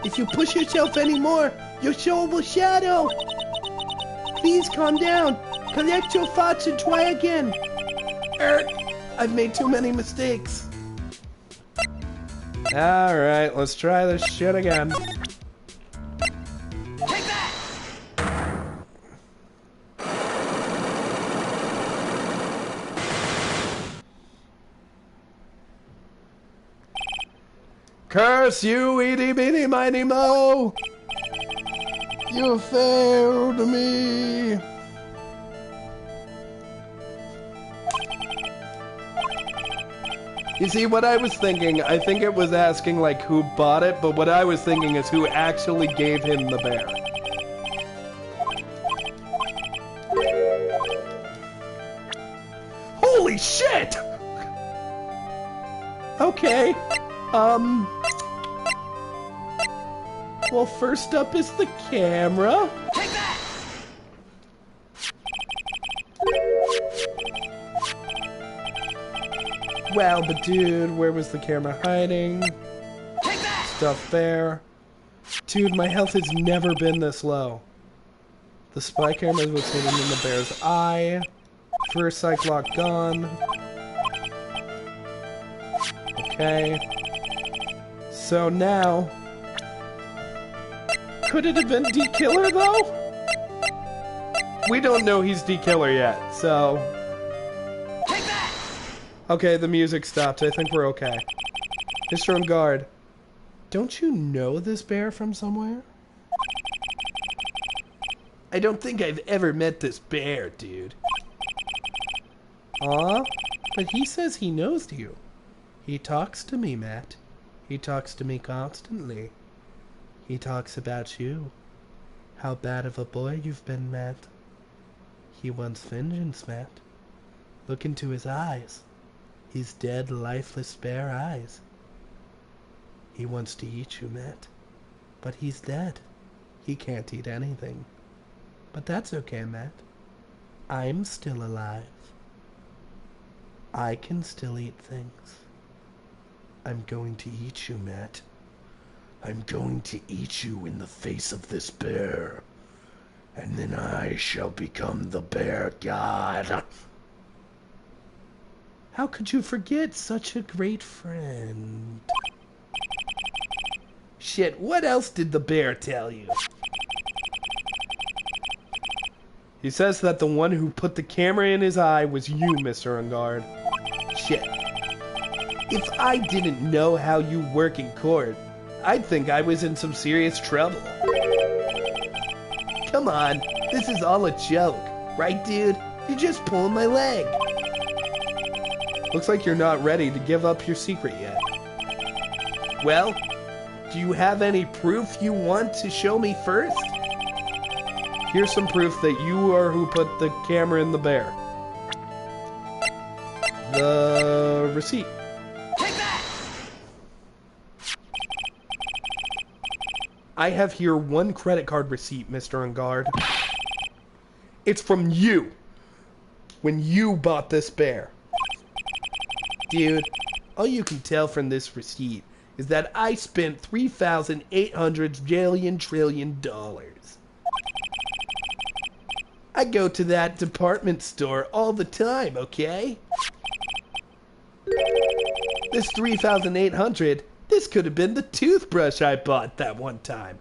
If you push yourself anymore, your soul will shadow. Please calm down. Collect your thoughts and try again. I've made too many mistakes. Alright, let's try this shit again. Take that! Curse you, eeny meeny miny mo! You failed me! You see, what I was thinking, I think it was asking, like, who bought it, but what I was thinking is who actually gave him the bear. Holy shit! Okay. Well, first up is the camera. Take that! Well, but dude, where was the camera hiding? Take that! Stuff there. Dude, my health has never been this low. The spy camera was hidden in the bear's eye. First cyclock gone. Okay. So now... could it have been D-Killer, though? We don't know he's D-Killer yet, so... Take that! okay, the music stopped. I think we're okay. Mr. On Guard. Don't you know this bear from somewhere? I don't think I've ever met this bear, dude. Aw, but he says he knows you. He talks to me, Matt. He talks to me constantly. He talks about you. How bad of a boy you've been, Matt. He wants vengeance, Matt. Look into his eyes. His dead, lifeless, bare eyes. He wants to eat you, Matt. But he's dead. He can't eat anything. But that's okay, Matt. I'm still alive. I can still eat things. I'm going to eat you, Matt. I'm going to eat you in the face of this bear. And then I shall become the bear god. How could you forget such a great friend? Shit, what else did the bear tell you? He says that the one who put the camera in his eye was you, Mr. Ungard. Shit. If I didn't know how you work in court, I'd think I was in some serious trouble. Come on, this is all a joke. Right, dude? You're just pulling my leg. Looks like you're not ready to give up your secret yet. Well, do you have any proof you want to show me first? Here's some proof that you are who put the camera in the bear. The receipt. Take that! I have here one credit card receipt, Mr. Ungard. It's from you. When you bought this bear. Dude, all you can tell from this receipt is that I spent $3,800 trillion. I go to that department store all the time, okay? This 3,800, this could have been the toothbrush I bought that one time.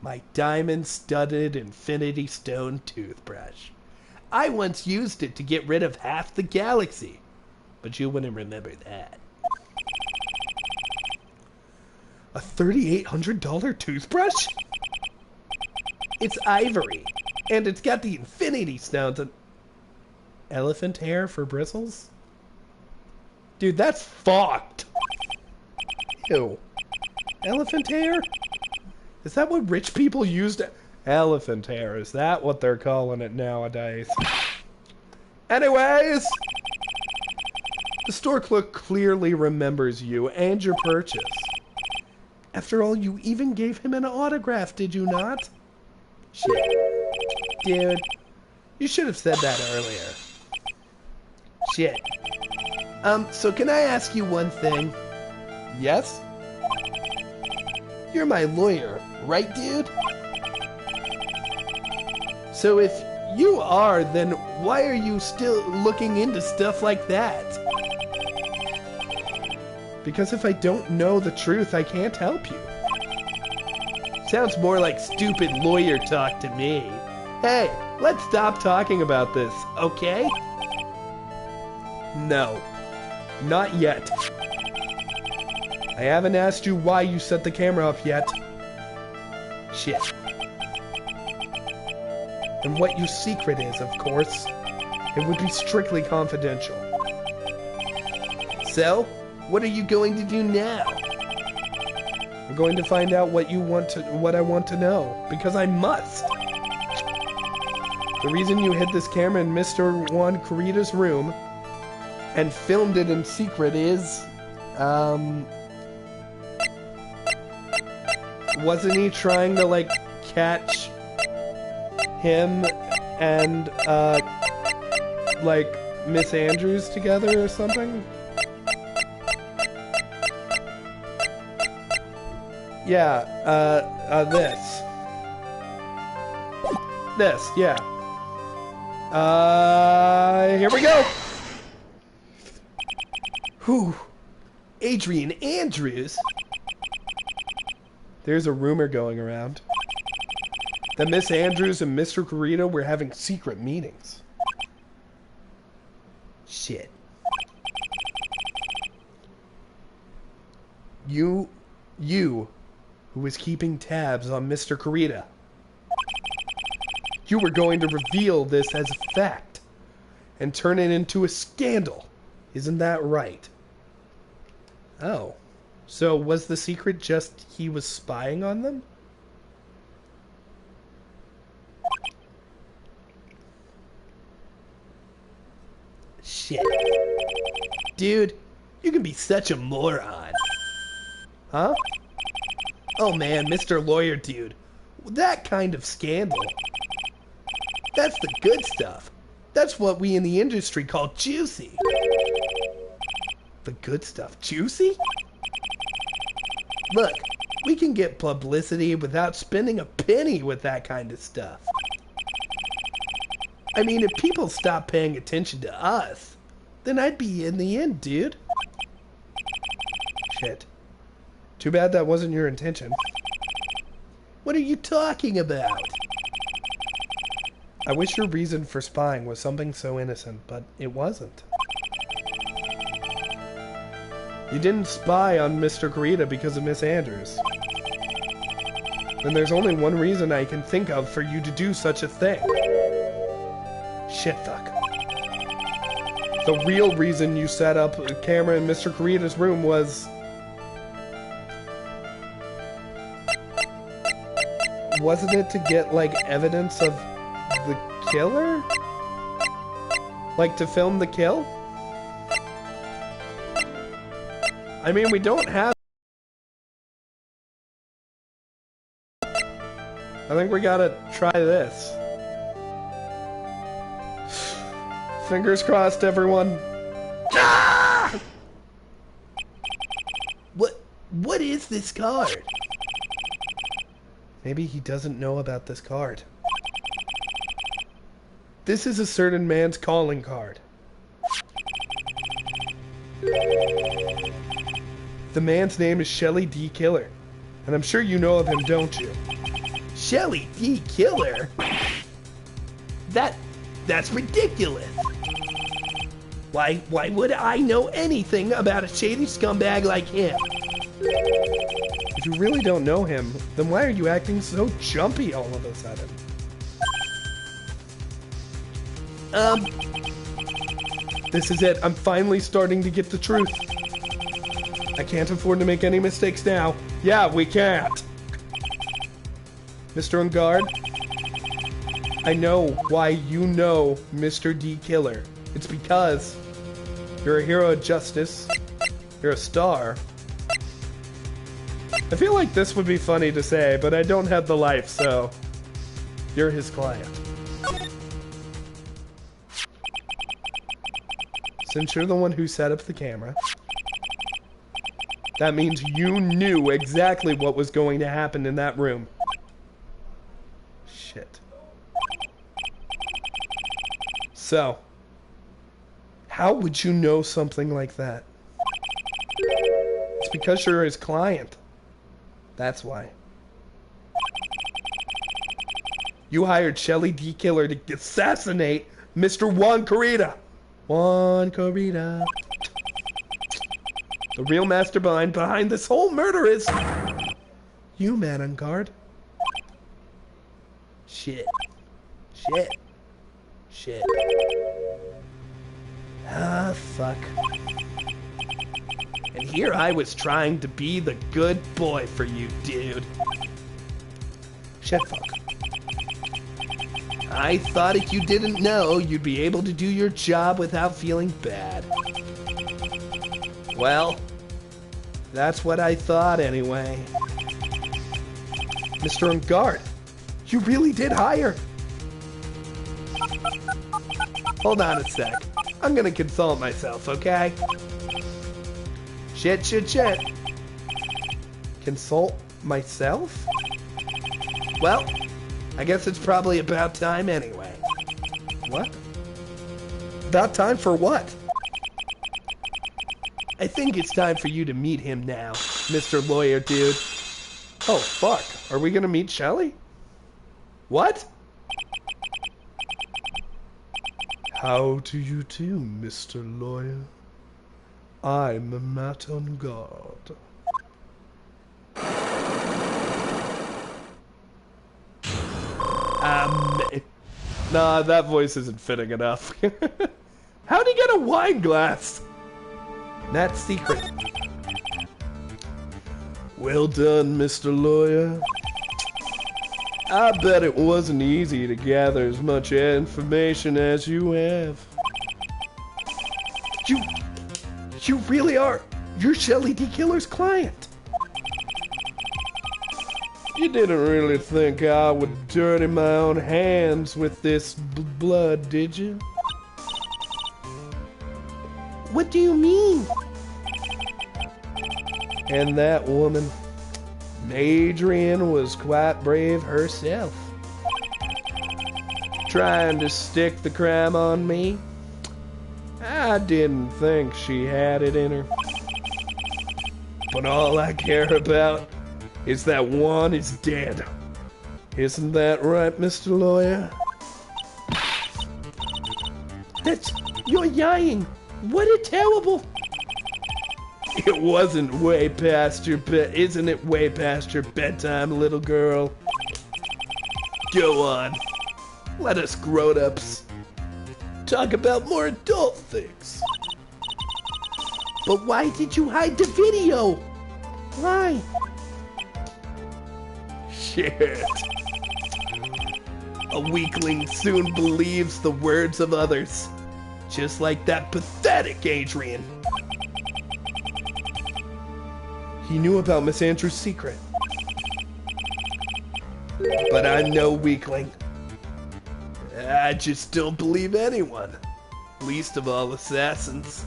My diamond-studded infinity stone toothbrush. I once used it to get rid of half the galaxy, but you wouldn't remember that. A $3,800 toothbrush? It's ivory, and it's got the infinity stones and... Elephant hair for bristles? Dude, that's fucked. Ew. Elephant hair? Is that what rich people used? Elephant hair, is that what they're calling it nowadays? Anyways! The store clerk clearly remembers you and your purchase. After all, you even gave him an autograph, did you not? Shit. Dude, you should have said that earlier. Shit. So can I ask you one thing? Yes? You're my lawyer, right, dude? So if you are, then why are you still looking into stuff like that? Because if I don't know the truth, I can't help you. Sounds more like stupid lawyer talk to me. Hey, let's stop talking about this, okay? No. Not yet. I haven't asked you why you set the camera up yet. Shit. And what your secret is, of course. It would be strictly confidential. So, what are you going to do now? I'm going to find out what I want to know, because I must. The reason you hid this camera in Mr. Juan Corrida's room and filmed it in secret is, wasn't he trying to, like, catch him and, like, Miss Andrews together or something? Yeah, this, yeah. Here we go! Whew. Adrian Andrews? There's a rumor going around that Miss Andrews and Mr. Corrida were having secret meetings. Shit. You who was keeping tabs on Mr. Corrida. You were going to reveal this as a fact and turn it into a scandal. Isn't that right? Oh. So was the secret just he was spying on them? Shit. Dude, you can be such a moron. Huh? Oh man, Mr. Lawyer Dude. That kind of scandal. That's the good stuff. That's what we in the industry call juicy. The good stuff? Juicy? Look, we can get publicity without spending a penny with that kind of stuff. I mean, if people stop paying attention to us, then I'd be in the end, dude. Shit. Too bad that wasn't your intention. What are you talking about? I wish your reason for spying was something so innocent, but it wasn't. You didn't spy on Mr. Kurita because of Miss Andrews. Then there's only one reason I can think of for you to do such a thing. Shit fuck. The real reason you set up a camera in Mr. Kurita's room was... Wasn't it to get, like, evidence of the killer? Like, to film the kill? I mean, we don't have... I think we gotta try this. Fingers crossed, everyone. Ah! What is this card? Maybe he doesn't know about this card. This is a certain man's calling card. The man's name is Shelly D. Killer. And I'm sure you know of him, don't you? Shelly D. Killer? That's ridiculous. Why would I know anything about a shady scumbag like him? If you really don't know him, then why are you acting so jumpy all of a sudden? This is it. I'm finally starting to get the truth. I can't afford to make any mistakes now. Yeah, we can't. Mr. Ungard, I know why you know Mr. D. Killer. It's because you're a hero of justice. You're a star. I feel like this would be funny to say, but I don't have the life, so you're his client. Since you're the one who set up the camera, that means you knew exactly what was going to happen in that room. Shit. So, how would you know something like that? It's because you're his client. That's why. You hired Shelly D. Killer to assassinate Mr. Juan Kurita. Juan Kurita. The real mastermind behind this whole murder is... you, man on guard. Shit. Shit. Shit. Ah, fuck. And here I was trying to be the good boy for you, dude. Shit, fuck. I thought if you didn't know, you'd be able to do your job without feeling bad. Well, that's what I thought anyway. Mr. Ungard, you really did hire... Hold on a sec. I'm gonna consult myself, okay? Shit, shit, shit. Consult myself? Well, I guess it's probably about time anyway. What? About time for what? I think it's time for you to meet him now, Mr. Lawyer Dude. Oh, fuck. Are we gonna meet Shelly? What? How do you do, Mr. Lawyer? I'm Matt on guard. Nah, that voice isn't fitting enough. How'd he get a wine glass? That's secret. Well done, Mr. Lawyer. I bet it wasn't easy to gather as much information as you have. You really are. You're Shelly D. Killer's client. You didn't really think I would dirty my own hands with this blood, did you? What do you mean? And that woman, Adrian, was quite brave herself. Trying to stick the crime on me. I didn't think she had it in her. But all I care about is that Juan is dead. Isn't that right, Mr. Lawyer? You're lying. What a terrible... It wasn't way past your isn't it way past your bedtime, little girl? Go on. Let us grown-ups talk about more adult things. But why did you hide the video? Why? Shit. A weakling soon believes the words of others. Just like that pathetic Adrian. He knew about Miss Andrews' secret. But I'm no weakling. I just don't believe anyone. Least of all assassins.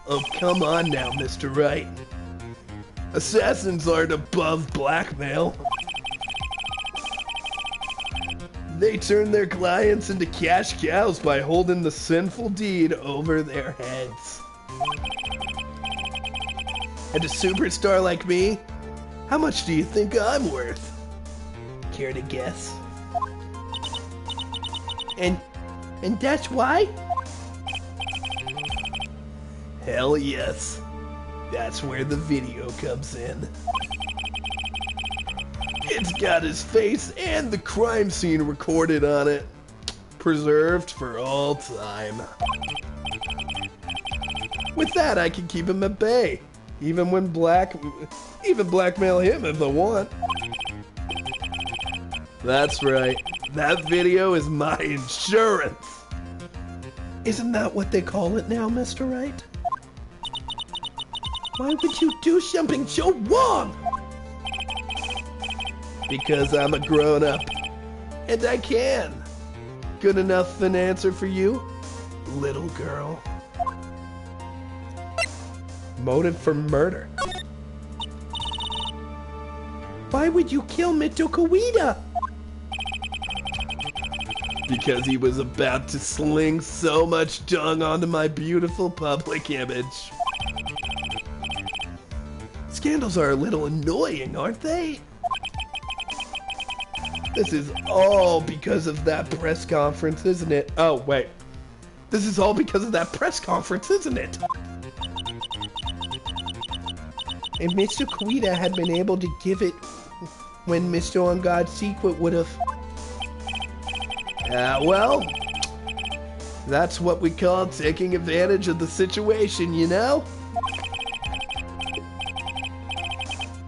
Oh, come on now, Mr. Wright. Assassins aren't above blackmail. They turn their clients into cash cows by holding the sinful deed over their heads. And a superstar like me, how much do you think I'm worth? Care to guess? And that's why? Hell yes. That's where the video comes in. It's got his face and the crime scene recorded on it. Preserved for all time. With that, I can keep him at bay. Even blackmail him if I want. That's right. That video is my insurance. Isn't that what they call it now, Mr. Wright? Why would you do something so wrong? Because I'm a grown-up. And I can. Good enough an answer for you, little girl. Motive for murder. Why would you kill Mr. Kawita? Because he was about to sling so much dung onto my beautiful public image. Scandals are a little annoying, aren't they? This is all because of that press conference, isn't it? Oh, wait. This is all because of that press conference, isn't it? If Mr. Kawita had been able to give it when Mr. On God's secret would have... Well, that's what we call taking advantage of the situation, you know?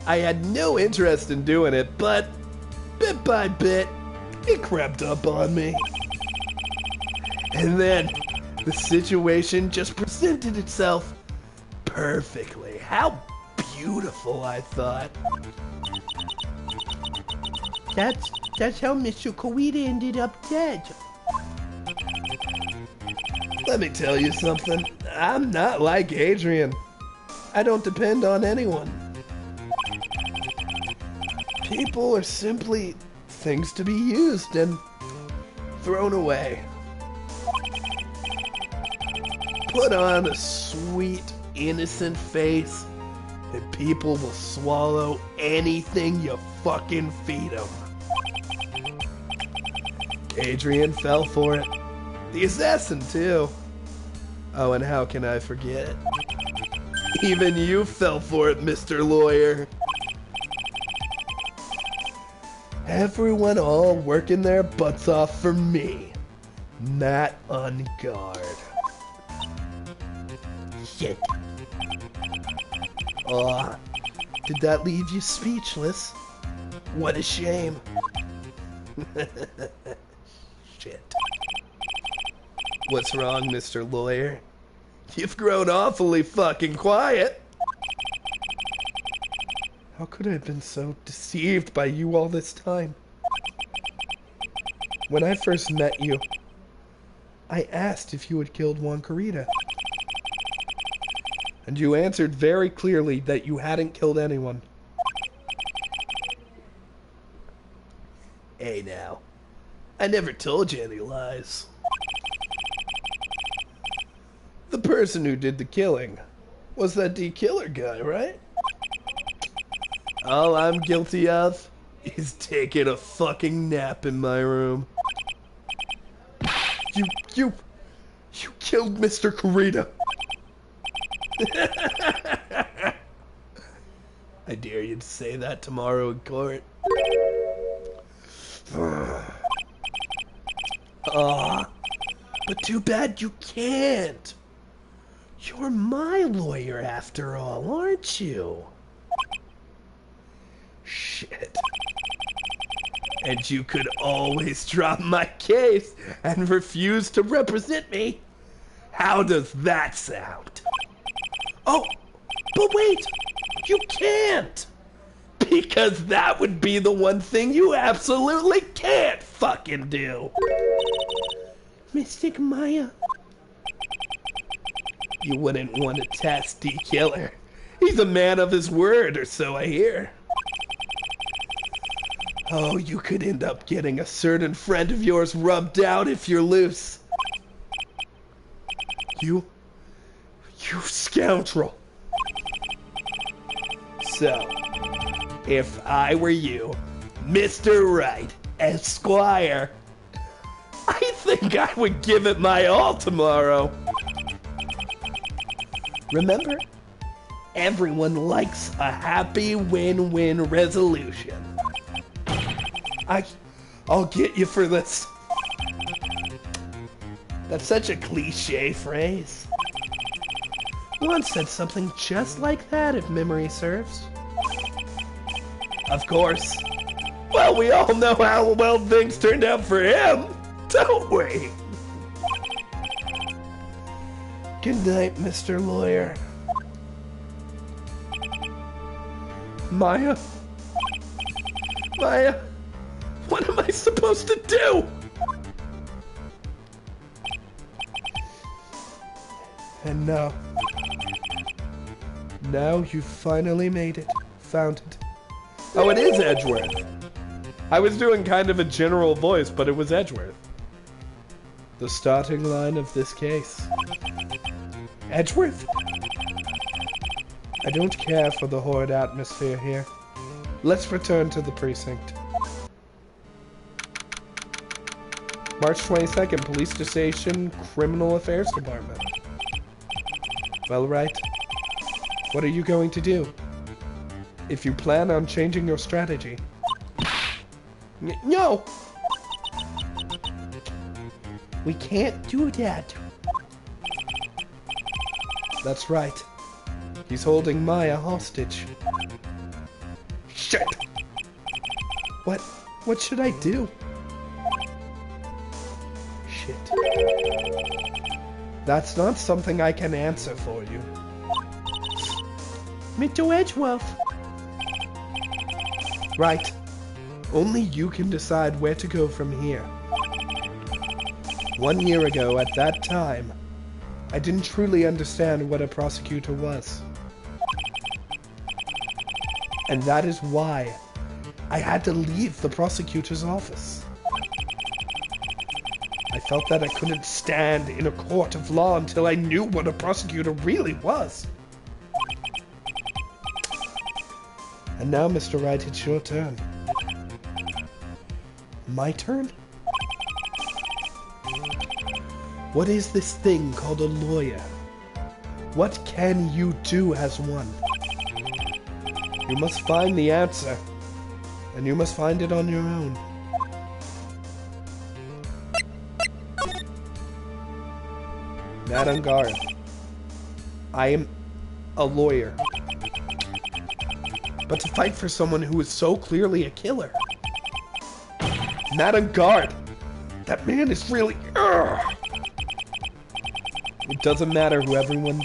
I had no interest in doing it, but bit by bit, it crept up on me. And then, the situation just presented itself perfectly. How beautiful, I thought. That's how Mr. Kawita ended up dead. Let me tell you something. I'm not like Adrian. I don't depend on anyone. People are simply things to be used and thrown away. Put on a sweet, innocent face, and people will swallow anything you fucking feed them. Adrian fell for it. The assassin, too. Oh, and how can I forget? Even you fell for it, Mr. Lawyer. Everyone all working their butts off for me. Not on guard. Shit. Aw, did that leave you speechless? What a shame. Shit. What's wrong, Mr. Lawyer? You've grown awfully fucking quiet. How could I have been so deceived by you all this time? When I first met you, I asked if you had killed Wankarita. And you answered very clearly that you hadn't killed anyone. Hey now, I never told you any lies. The person who did the killing was that D-Killer guy, right? All I'm guilty of is taking a fucking nap in my room. You killed Mr. Kurita. I dare you to say that tomorrow in court. But too bad you can't. You're my lawyer after all, aren't you? Shit. And you could always drop my case and refuse to represent me. How does that sound? Oh, but wait, you can't. Because that would be the one thing you absolutely can't fucking do. Mystic Maya. You wouldn't want to test D-Killer. He's a man of his word, or so I hear. Oh, you could end up getting a certain friend of yours rubbed out if you're loose. You scoundrel. So, if I were you, Mr. Wright, Esquire, I think I would give it my all tomorrow. Remember, everyone likes a happy win-win resolution. I'll get you for this. That's such a cliche phrase. Once said something just like that, if memory serves. Of course. Well, we all know how well things turned out for him, don't we? Good night, Mr. Lawyer. Maya? Maya? What am I supposed to do? And now you've finally made it. Found it. Oh, it is Edgeworth. I was doing kind of a general voice, but it was Edgeworth. The starting line of this case. Edgeworth? I don't care for the horrid atmosphere here. Let's return to the precinct. March 22nd, Police Station, Criminal Affairs Department. Well, Wright, what are you going to do? If you plan on changing your strategy. No! We can't do that. That's right. He's holding Maya hostage. Shit! What should I do? Shit. That's not something I can answer for you. Mr. Edgeworth. Right. Only you can decide where to go from here. 1 year ago, at that time, I didn't truly understand what a prosecutor was. And that is why I had to leave the prosecutor's office. I felt that I couldn't stand in a court of law until I knew what a prosecutor really was. And now, Mr. Wright, it's your turn. My turn? What is this thing called a lawyer? What can you do as one? You must find the answer, and you must find it on your own. Madame Guard, I am a lawyer. But to fight for someone who is so clearly a killer. Madame Guard, that man is really... It doesn't matter who everyone...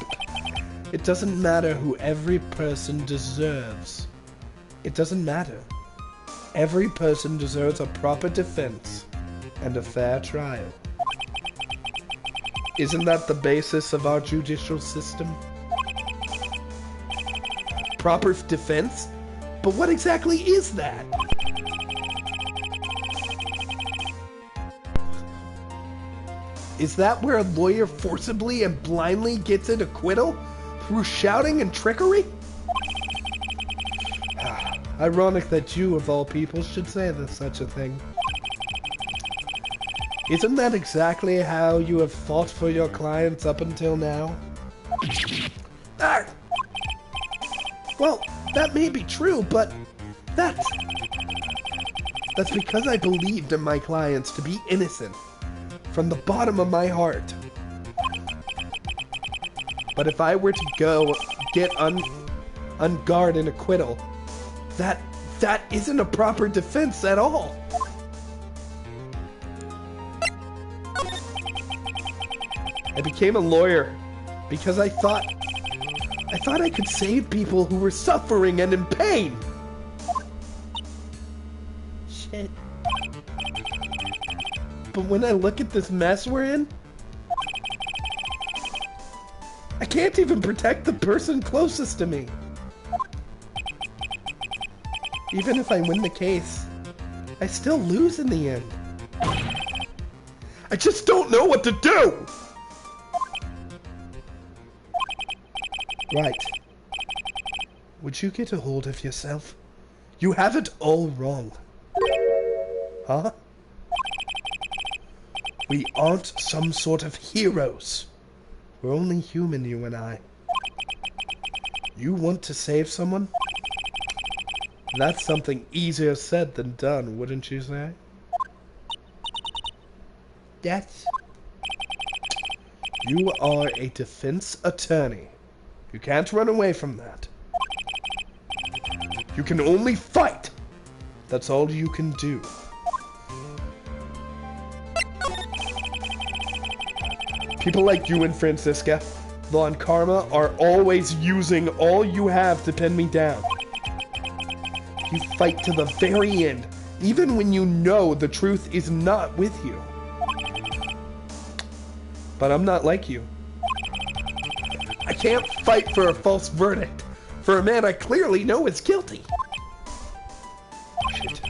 It doesn't matter who every person deserves. It doesn't matter. Every person deserves a proper defense and a fair trial. Isn't that the basis of our judicial system? Proper defense? But what exactly is that? Is that where a lawyer forcibly and blindly gets an acquittal? Through shouting and trickery? Ironic that you, of all people, should say such a thing. Isn't that exactly how you have fought for your clients up until now? Ah! Well, that may be true, but that's because I believed in my clients to be innocent from the bottom of my heart. But if I were to go get unguard an acquittal, that isn't a proper defense at all. I became a lawyer because I thought I could save people who were suffering and in pain. Shit. But when I look at this mess we're in, I can't even protect the person closest to me. Even if I win the case, I still lose in the end. I just don't know what to do! Right. Would you get a hold of yourself? You have it all wrong. Huh? We aren't some sort of heroes. We're only human, you and I. You want to save someone? That's something easier said than done, wouldn't you say? Yes. You are a defense attorney. You can't run away from that. You can only fight. That's all you can do. People like you and Francisca, Von Karma, are always using all you have to pin me down. You fight to the very end, even when you know the truth is not with you. But I'm not like you. I can't fight for a false verdict, for a man I clearly know is guilty. Shit.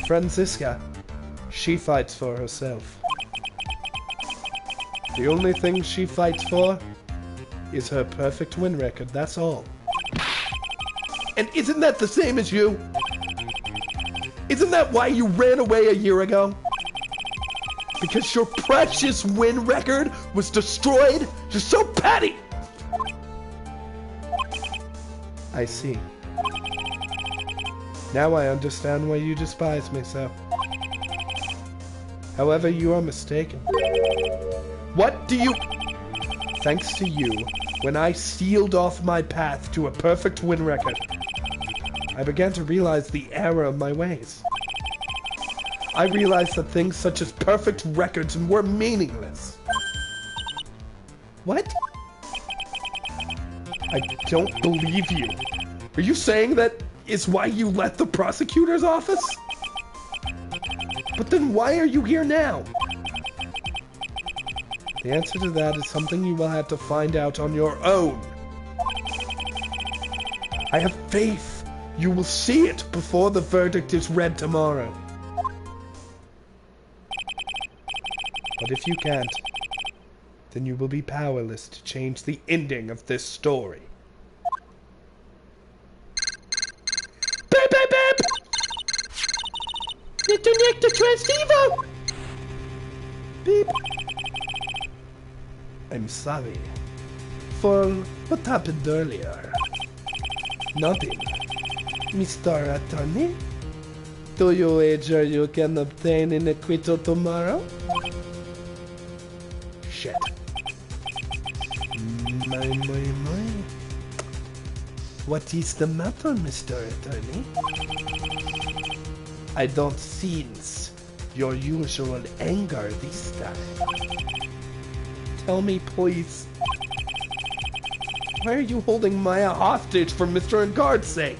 Francisca, she fights for herself. The only thing she fights for is her perfect win record, that's all. And isn't that the same as you? Isn't that why you ran away a year ago? Because your precious win record was destroyed? You're so petty! I see. Now I understand why you despise me so. However, you are mistaken. What do you... Thanks to you, when I sealed off my path to a perfect win record, I began to realize the error of my ways. I realized that things such as perfect records were meaningless. What? I don't believe you. Are you saying that is why you left the prosecutor's office? But then why are you here now? The answer to that is something you will have to find out on your own. I have faith you will see it before the verdict is read tomorrow. But if you can't, then you will be powerless to change the ending of this story. Beep, beep, beep! Disconnect the transceiver! Beep. I'm sorry for what happened earlier. Nothing, Mr. Attorney. Do you wager you can obtain an acquittal tomorrow? Shit. My. What is the matter, Mr. Attorney? I don't sense your usual anger this time. Tell me, please. Why are you holding Maya hostage for Mr. Engard's sake?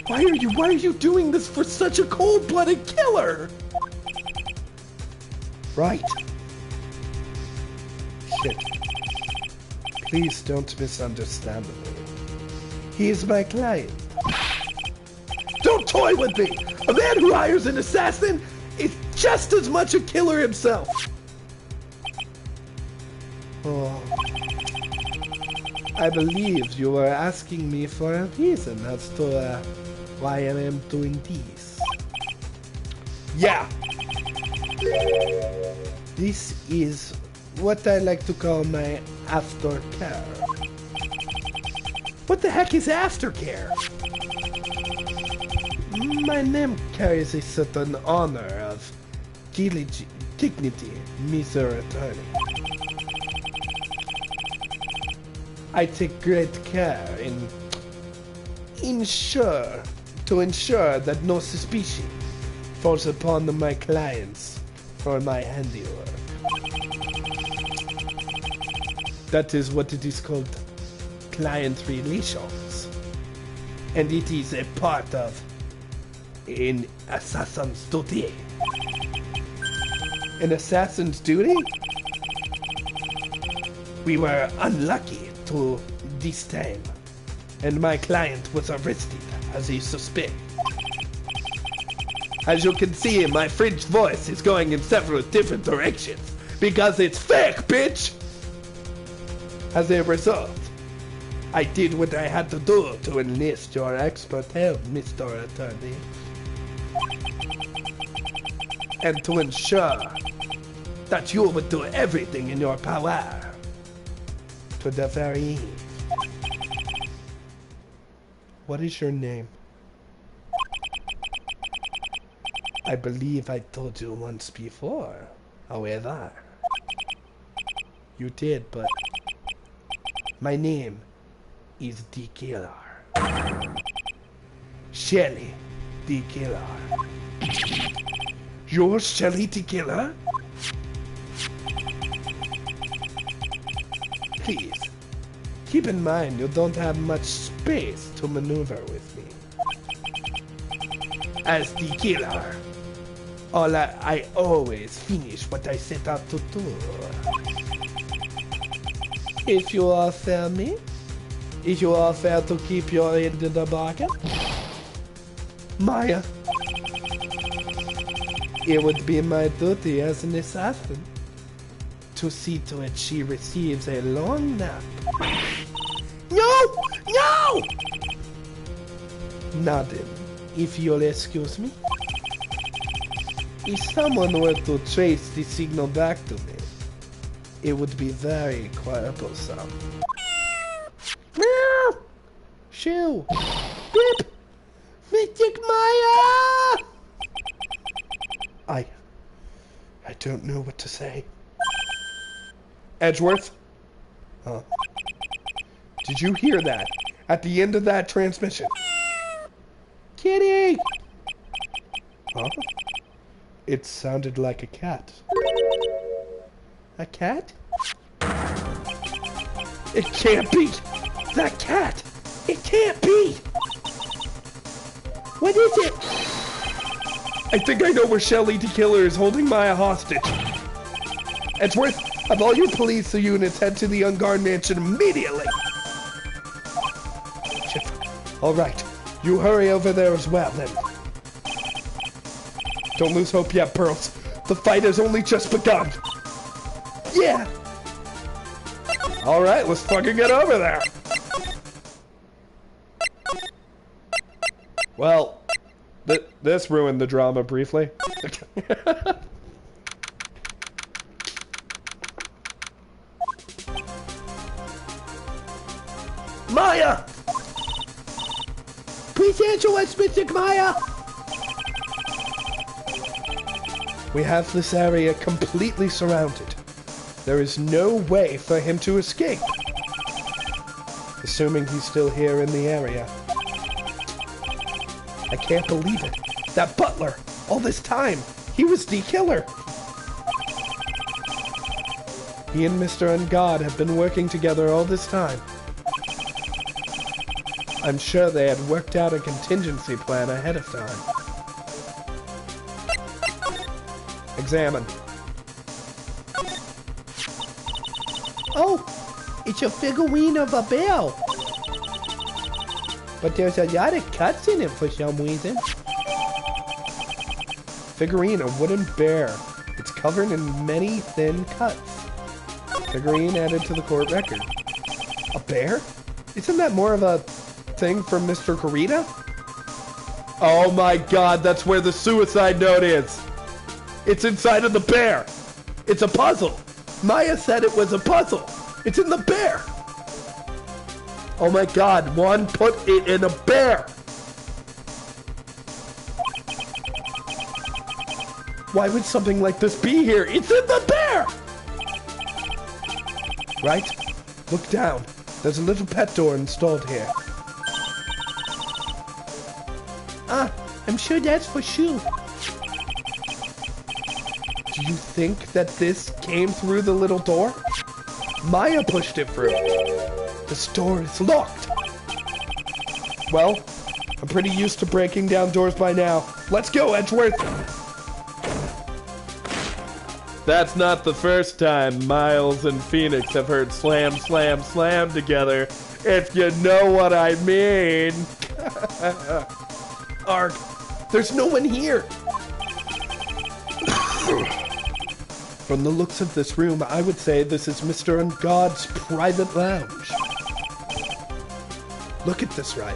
Why are you doing this for such a cold-blooded killer? Right. Shit. Please don't misunderstand me. He is my client. Don't toy with me! A man who hires an assassin is just as much a killer himself! Oh. I believe you were asking me for a reason as to why I am doing this. Yeah. This is what I like to call my aftercare. What the heck is aftercare? My name carries a certain honor of dignity, Mr. Attorney. I take great care to ensure that no suspicion falls upon my clients for my handiwork. That is what it is called client relations. And it is a part of an assassin's duty. An assassin's duty? We were unlucky to this time, and my client was arrested as a suspect. As you can see, my French voice is going in several different directions, because it's fake, bitch! As a result, I did what I had to do to enlist your expert help, Mr. Attorney. And to ensure that you would do everything in your power to the very end. What is your name? I believe I told you once before, however. You did, but my name is the Killer. Shelly the Killer. You're Shelly the Killer? Please, keep in mind you don't have much space to maneuver with me. As the Killer, I always finish what I set out to do. If you offer to keep your end in the bargain, Maya, it would be my duty as an assassin to see to it she receives a long nap. No! No! Now then, if you'll excuse me, if someone were to trace the signal back to me, it would be very troublesome. Meow! Shoo! Beep! Mystic Maya! I don't know what to say. Edgeworth? Huh? Did you hear that? At the end of that transmission? Kitty! Huh? It sounded like a cat. A cat? It can't be! That cat! It can't be! What is it? I think I know where Shelly the Killer is holding Maya hostage. Edgeworth, have all your police units head to the Unguard mansion immediately. Shit. All right, you hurry over there as well, then. Don't lose hope yet, Pearls. The fight has only just begun. Yeah! Alright, let's fucking get over there. Well, this ruined the drama briefly. Maya! Please answer us, Mystic Maya! We have this area completely surrounded. There is no way for him to escape. Assuming he's still here in the area. I can't believe it. That butler, all this time, he was the killer. He and Mr. Ungod have been working together all this time. I'm sure they had worked out a contingency plan ahead of time. Examine. Oh, it's a figurine of a bear. But there's a lot of cuts in it for some reason. Figurine, a wooden bear. It's covered in many thin cuts. Figurine added to the court record. A bear? Isn't that more of a thing for Mr. Karita? Oh my god, that's where the suicide note is! It's inside of the bear! It's a puzzle! Maya said it was a puzzle! It's in the bear! Oh my god, one put it in a bear! Why would something like this be here? It's in the bear! Right? Look down. There's a little pet door installed here. Ah, I'm sure that's for Shu. Do you think that this came through the little door? Maya pushed it through. This door is locked. Well, I'm pretty used to breaking down doors by now. Let's go, Edgeworth! That's not the first time Miles and Phoenix have heard slam, slam, slam together, if you know what I mean. Arg, there's no one here. From the looks of this room, I would say this is Mr. Ungod's private lounge. Look at this, Wright.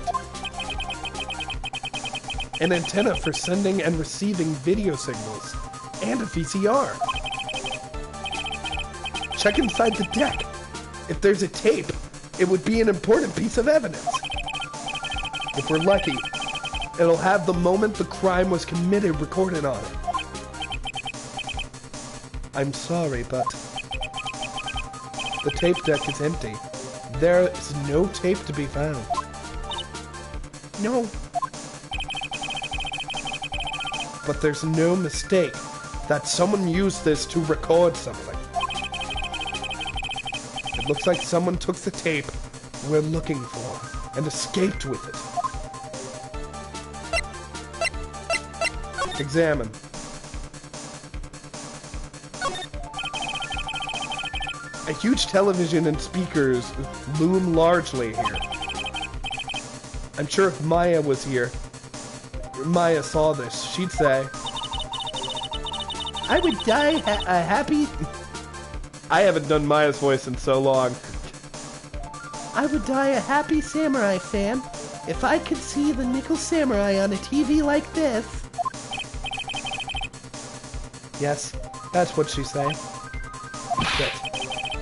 An antenna for sending and receiving video signals, and a VCR. Check inside the deck. If there's a tape, it would be an important piece of evidence. If we're lucky, it'll have the moment the crime was committed recorded on it. I'm sorry, but the tape deck is empty. There is no tape to be found. No. But there's no mistake that someone used this to record something. It looks like someone took the tape we're looking for and escaped with it. Examine. A huge television and speakers loom largely here. I'm sure if Maya was here, Maya saw this, she'd say, I would die a happy... I haven't done Maya's voice in so long. I would die a happy samurai fan if I could see the Nickel Samurai on a TV like this. Yes, that's what she's saying. Shit.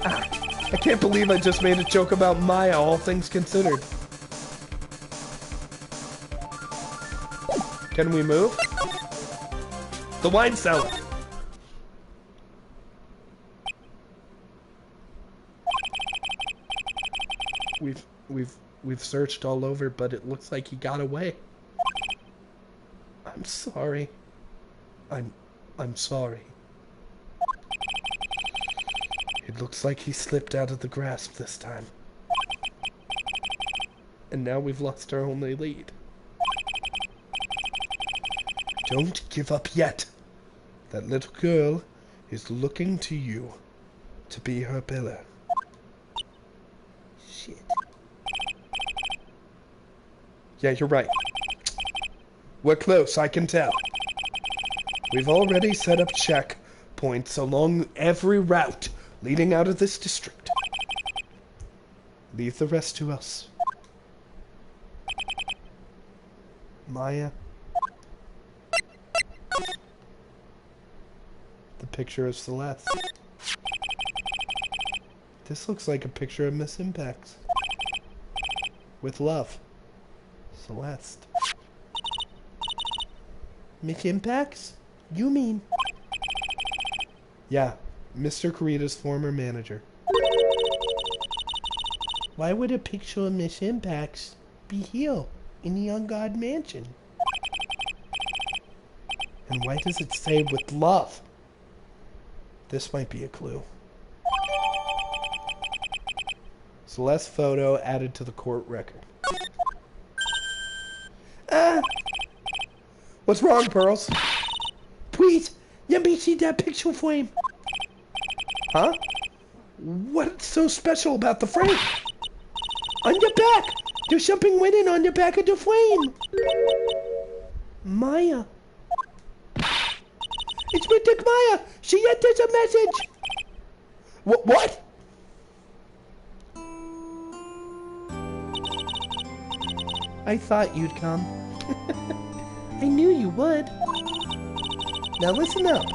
Ah, I can't believe I just made a joke about Maya, all things considered. Can we move? The wine cellar! We've searched all over, but it looks like he got away. I'm sorry. I'm sorry. It looks like he slipped out of the grasp this time. And now we've lost our only lead. Don't give up yet. That little girl is looking to you to be her pillar. Shit. Yeah, you're right. We're close, I can tell. We've already set up checkpoints along every route leading out of this district. Leave the rest to us. Maya. The picture of Celeste. This looks like a picture of Miss Impacts. With love. Celeste. Miss Impacts? You mean... Yeah, Mr. Kurita's former manager. Why would a picture of Miss Impacts be here in the On-Guard mansion? And why does it say with love? This might be a clue. Celeste photo added to the court record. Ah! What's wrong, Pearls? Please, let me see that picture frame. Huh? What's so special about the frame? On the back! There's something written on the back of the frame! Maya. It's Mythic Maya! She sent us a message! What? I thought you'd come. I knew you would. Now listen up.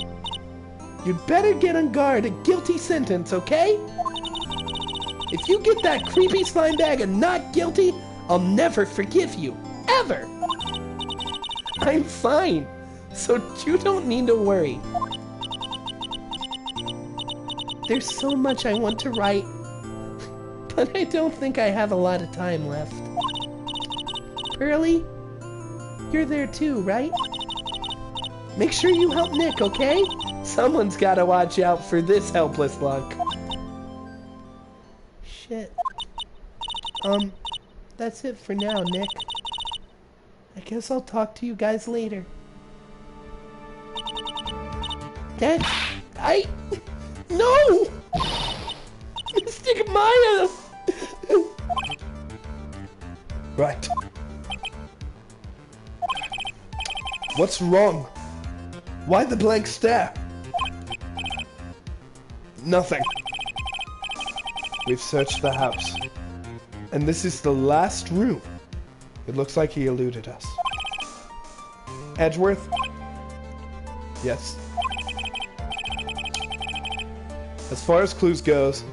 You'd better get on guard a guilty sentence, okay? If you get that creepy slime bag and not guilty, I'll never forgive you. Ever! I'm fine, so you don't need to worry. There's so much I want to write, but I don't think I have a lot of time left. Pearly, you're there too, right? Make sure you help Nick, okay? Someone's gotta watch out for this helpless luck. Shit. That's it for now, Nick. I guess I'll talk to you guys later. No! Mystic Maya! Right. What's wrong? Why the blank stare? Nothing. We've searched the house. And this is the last room. It looks like he eluded us. Edgeworth? Yes. As far as clues goes,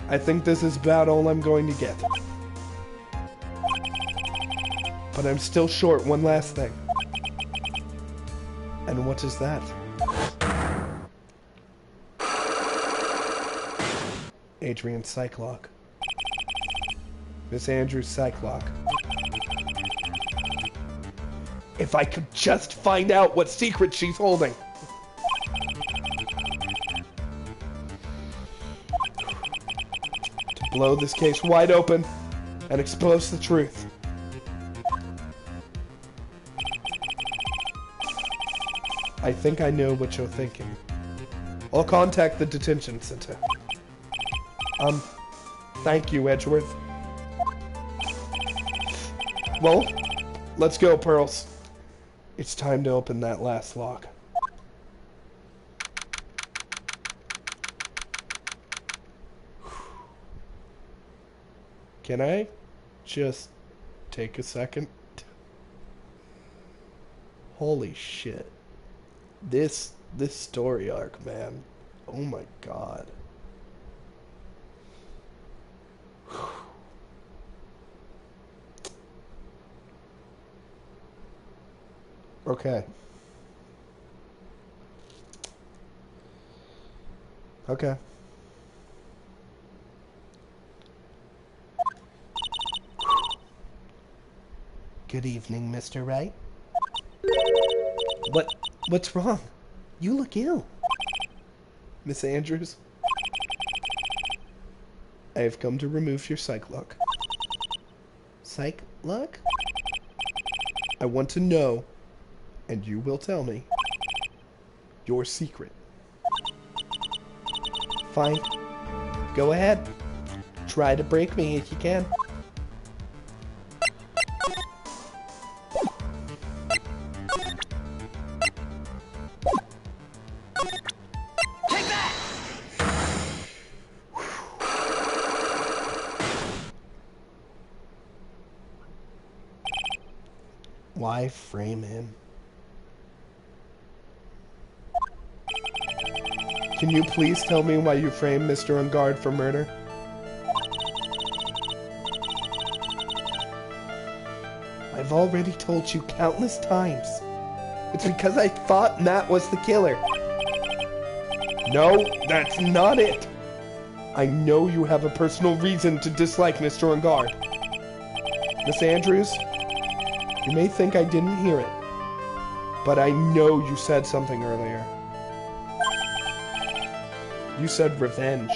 I think this is about all I'm going to get. But I'm still short one last thing. And what is that? Adrian's psych lock. Miss Andrews' psych lock. If I could just find out what secret she's holding. To blow this case wide open and expose the truth. I think I know what you're thinking. I'll contact the detention center. Thank you, Edgeworth. Well, let's go, Pearls. It's time to open that last lock. Can I just take a second? Holy shit. This story arc, man. Oh my god. Okay. Okay. Good evening, Mr. Wright. What's wrong? You look ill. Miss Andrews? I have come to remove your psych lock. Psych lock? I want to know, and you will tell me, your secret. Fine. Go ahead. Try to break me if you can. Why frame him? Can you please tell me why you framed Mr. On Guard for murder? I've already told you countless times. It's because I thought Matt was the killer. No, that's not it. I know you have a personal reason to dislike Mr. Ungard. Miss Andrews, you may think I didn't hear it, but I know you said something earlier. You said revenge.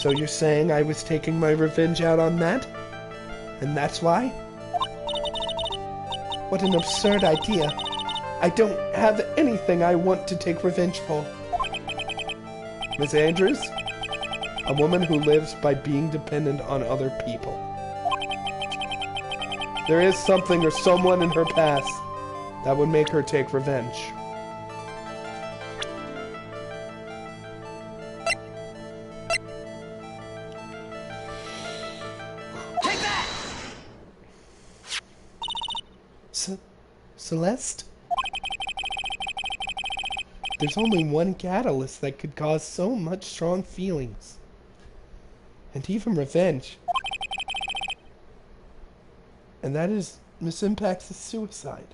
So you're saying I was taking my revenge out on Matt? And that's why? What an absurd idea. I don't have anything I want to take revenge for. Miss Andrews, a woman who lives by being dependent on other people. There is something or someone in her past that would make her take revenge. Take that! Celeste? There's only one catalyst that could cause so much strong feelings. And even revenge. And that is Miss Impact's suicide.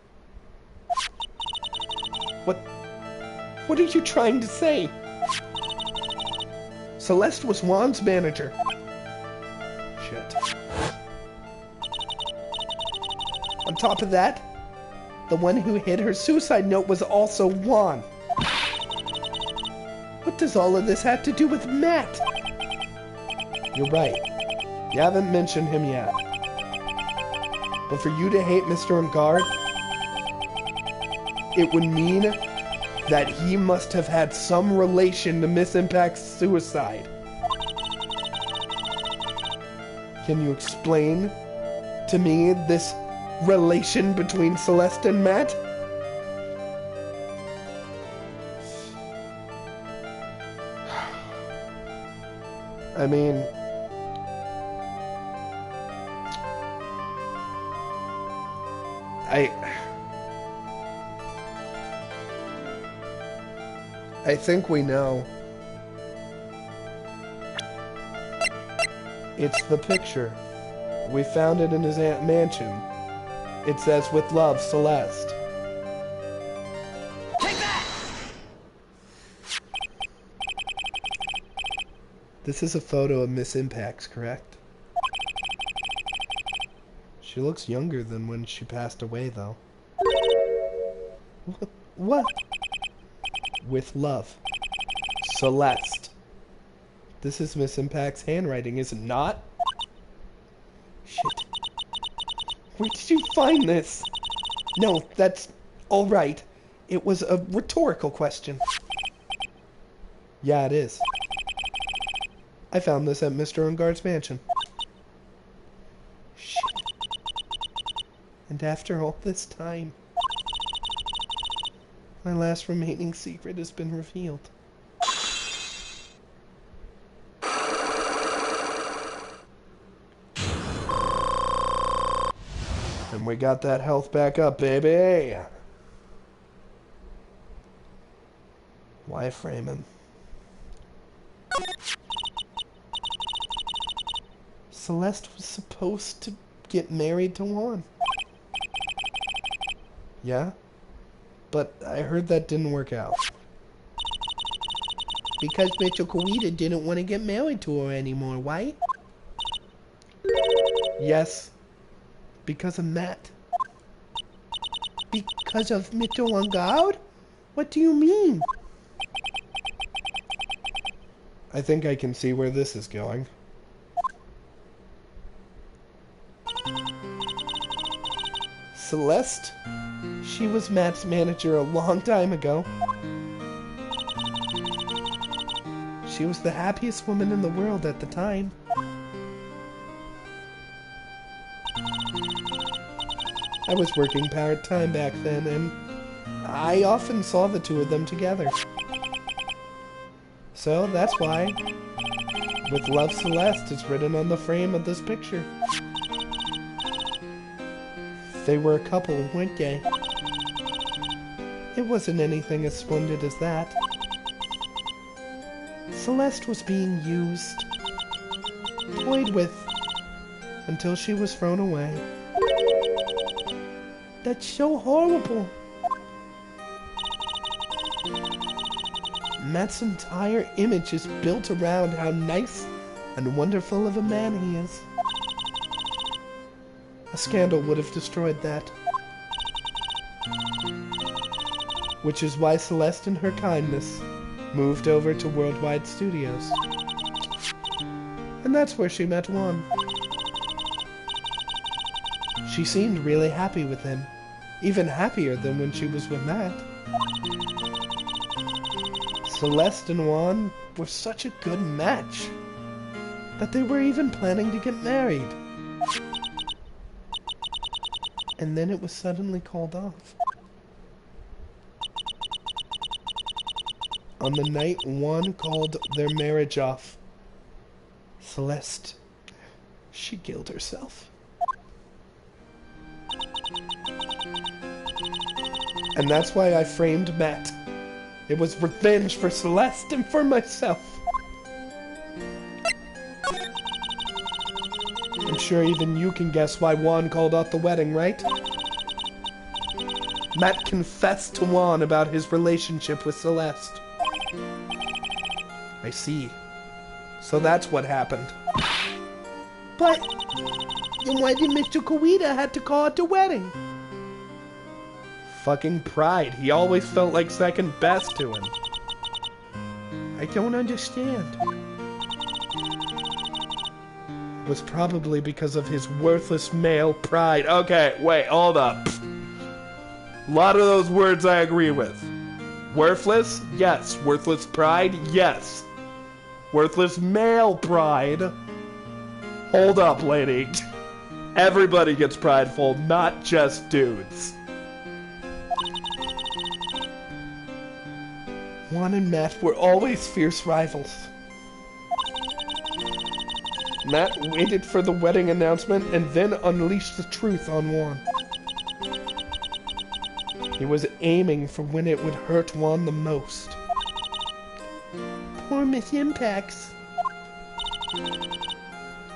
What are you trying to say? Celeste was Juan's manager. Shit. On top of that, the one who hid her suicide note was also Juan. What does all of this have to do with Matt? You're right. You haven't mentioned him yet. But for you to hate Mr. Ungard, it would mean that he must have had some relation to Miss Impact's suicide. Can you explain to me this relation between Celeste and Matt? I mean, I think we know. It's the picture. We found it in his aunt's mansion. It says, "With love, Celeste." Take that! This is a photo of Miss Impact's, correct? She looks younger than when she passed away, though. What? With love, Celeste. This is Miss Impact's handwriting, is it not? Shit. Where did you find this? No, that's all right. It was a rhetorical question. Yeah, it is. I found this at Mr. Ungard's mansion. Shit. And after all this time, my last remaining secret has been revealed. And we got that health back up, baby! Why frame him? Celeste was supposed to get married to Juan. Yeah? But I heard that didn't work out. Because Mr. Kawita didn't want to get married to her anymore, right? Yes. Because of Matt. Because of Mr. Ungard? What do you mean? I think I can see where this is going. Celeste? She was Matt's manager a long time ago. She was the happiest woman in the world at the time. I was working part-time back then, and I often saw the two of them together. So that's why "With Love, Celeste" is written on the frame of this picture. They were a couple, weren't they? It wasn't anything as splendid as that. Celeste was being used, toyed with, until she was thrown away. That's so horrible. Matt's entire image is built around how nice and wonderful of a man he is. A scandal would have destroyed that. Which is why Celeste, in her kindness, moved over to Worldwide Studios. And that's where she met Juan. She seemed really happy with him, even happier than when she was with Matt. Celeste and Juan were such a good match that they were even planning to get married. And then it was suddenly called off. On the night Juan called their marriage off, Celeste, she killed herself. And that's why I framed Matt. It was revenge for Celeste and for myself. I'm sure even you can guess why Juan called off the wedding, right? Matt confessed to Juan about his relationship with Celeste. I see. So that's what happened. But then why did Mr. Kawita have to call it the wedding? Fucking pride. He always felt like second best to him. I don't understand. It was probably because of his worthless male pride. Okay, wait, hold up. A lot of those words I agree with. Worthless? Yes. Worthless pride? Yes. Worthless male pride? Hold up, lady. Everybody gets prideful, not just dudes. Juan and Matt were always fierce rivals. Matt waited for the wedding announcement and then unleashed the truth on Juan. He was aiming for when it would hurt Juan the most. Poor Miss Impacts.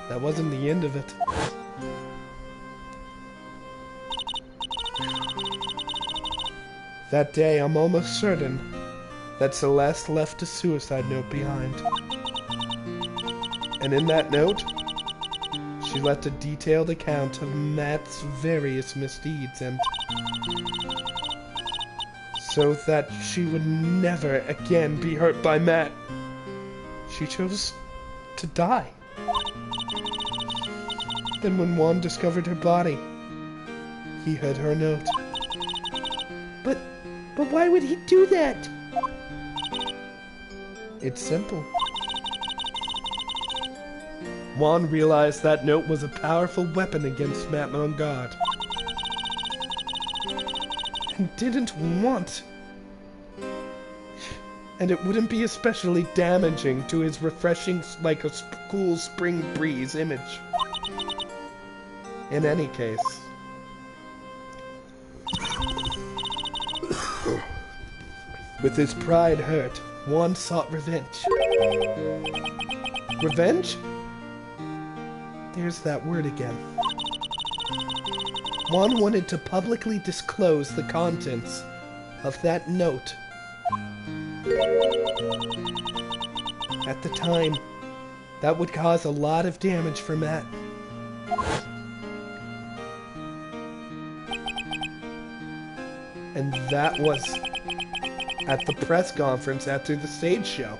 That wasn't the end of it. That day, I'm almost certain that Celeste left a suicide note behind. And in that note, she left a detailed account of Matt's various misdeeds, and so that she would never again be hurt by Matt, she chose to die. Then when Juan discovered her body, he had her note. But why would he do that? It's simple. Juan realized that note was a powerful weapon against Matt on guard. And didn't want. And it wouldn't be especially damaging to his refreshing, like a cool spring breeze image. In any case. With his pride hurt, Juan sought revenge. Revenge? There's that word again. Juan wanted to publicly disclose the contents of that note. At the time, that would cause a lot of damage for Matt. And that was at the press conference after the stage show.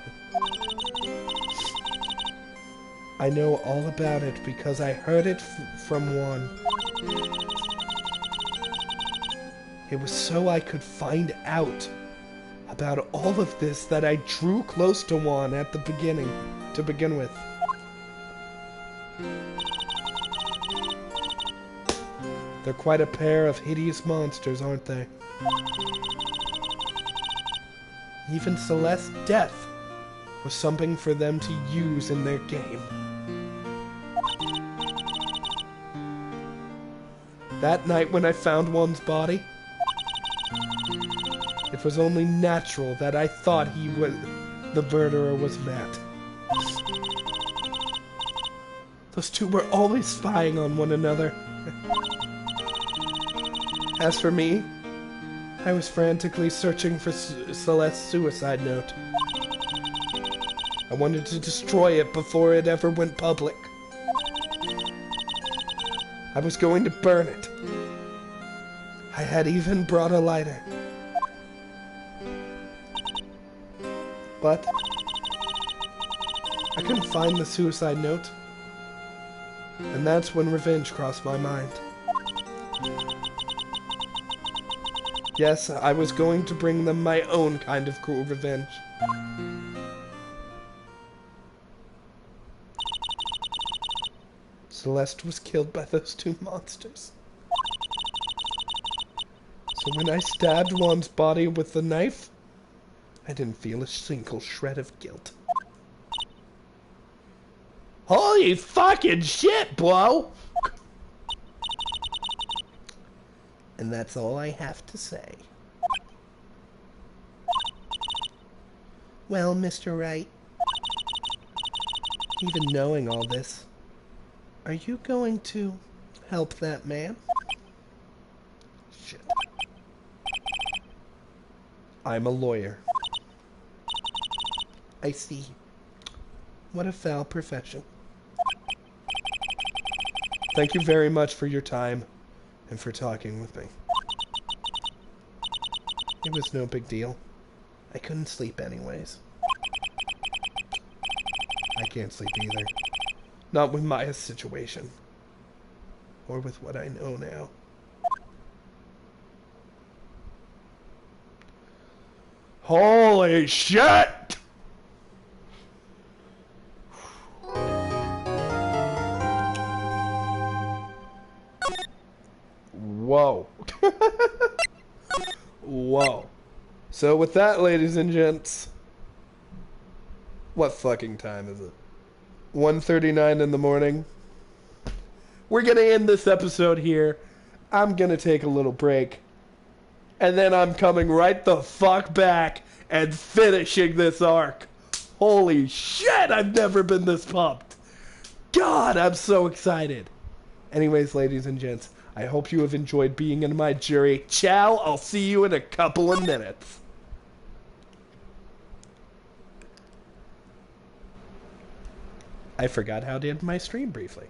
I know all about it because I heard it from Juan. It was so I could find out about all of this that I drew close to Juan at the beginning, to begin with. They're quite a pair of hideous monsters, aren't they? Even Celeste's death was something for them to use in their game. That night when I found Juan's body, it was only natural that I thought the murderer was Matt. Those two were always spying on one another. As for me, I was frantically searching for Celeste's suicide note. I wanted to destroy it before it ever went public. I was going to burn it. I had even brought a lighter. But I couldn't find the suicide note. And that's when revenge crossed my mind. Yes, I was going to bring them my own kind of cruel revenge. Celeste was killed by those two monsters. So when I stabbed Juan's body with the knife, I didn't feel a single shred of guilt. Holy fucking shit, bro! And that's all I have to say. Well, Mr. Wright, even knowing all this, are you going to help that man? Shit. I'm a lawyer. I see. What a foul profession. Thank you very much for your time and for talking with me. It was no big deal. I couldn't sleep anyways. I can't sleep either. Not with my situation. Or with what I know now. Holy shit! Whoa. Whoa. So with that, ladies and gents, what fucking time is it? 1:39 in the morning. We're gonna end this episode here. I'm gonna take a little break. And then I'm coming right the fuck back and finishing this arc. Holy shit, I've never been this pumped. God, I'm so excited. Anyways, ladies and gents, I hope you have enjoyed being in my jury. Ciao, I'll see you in a couple of minutes. I forgot how to end my stream briefly.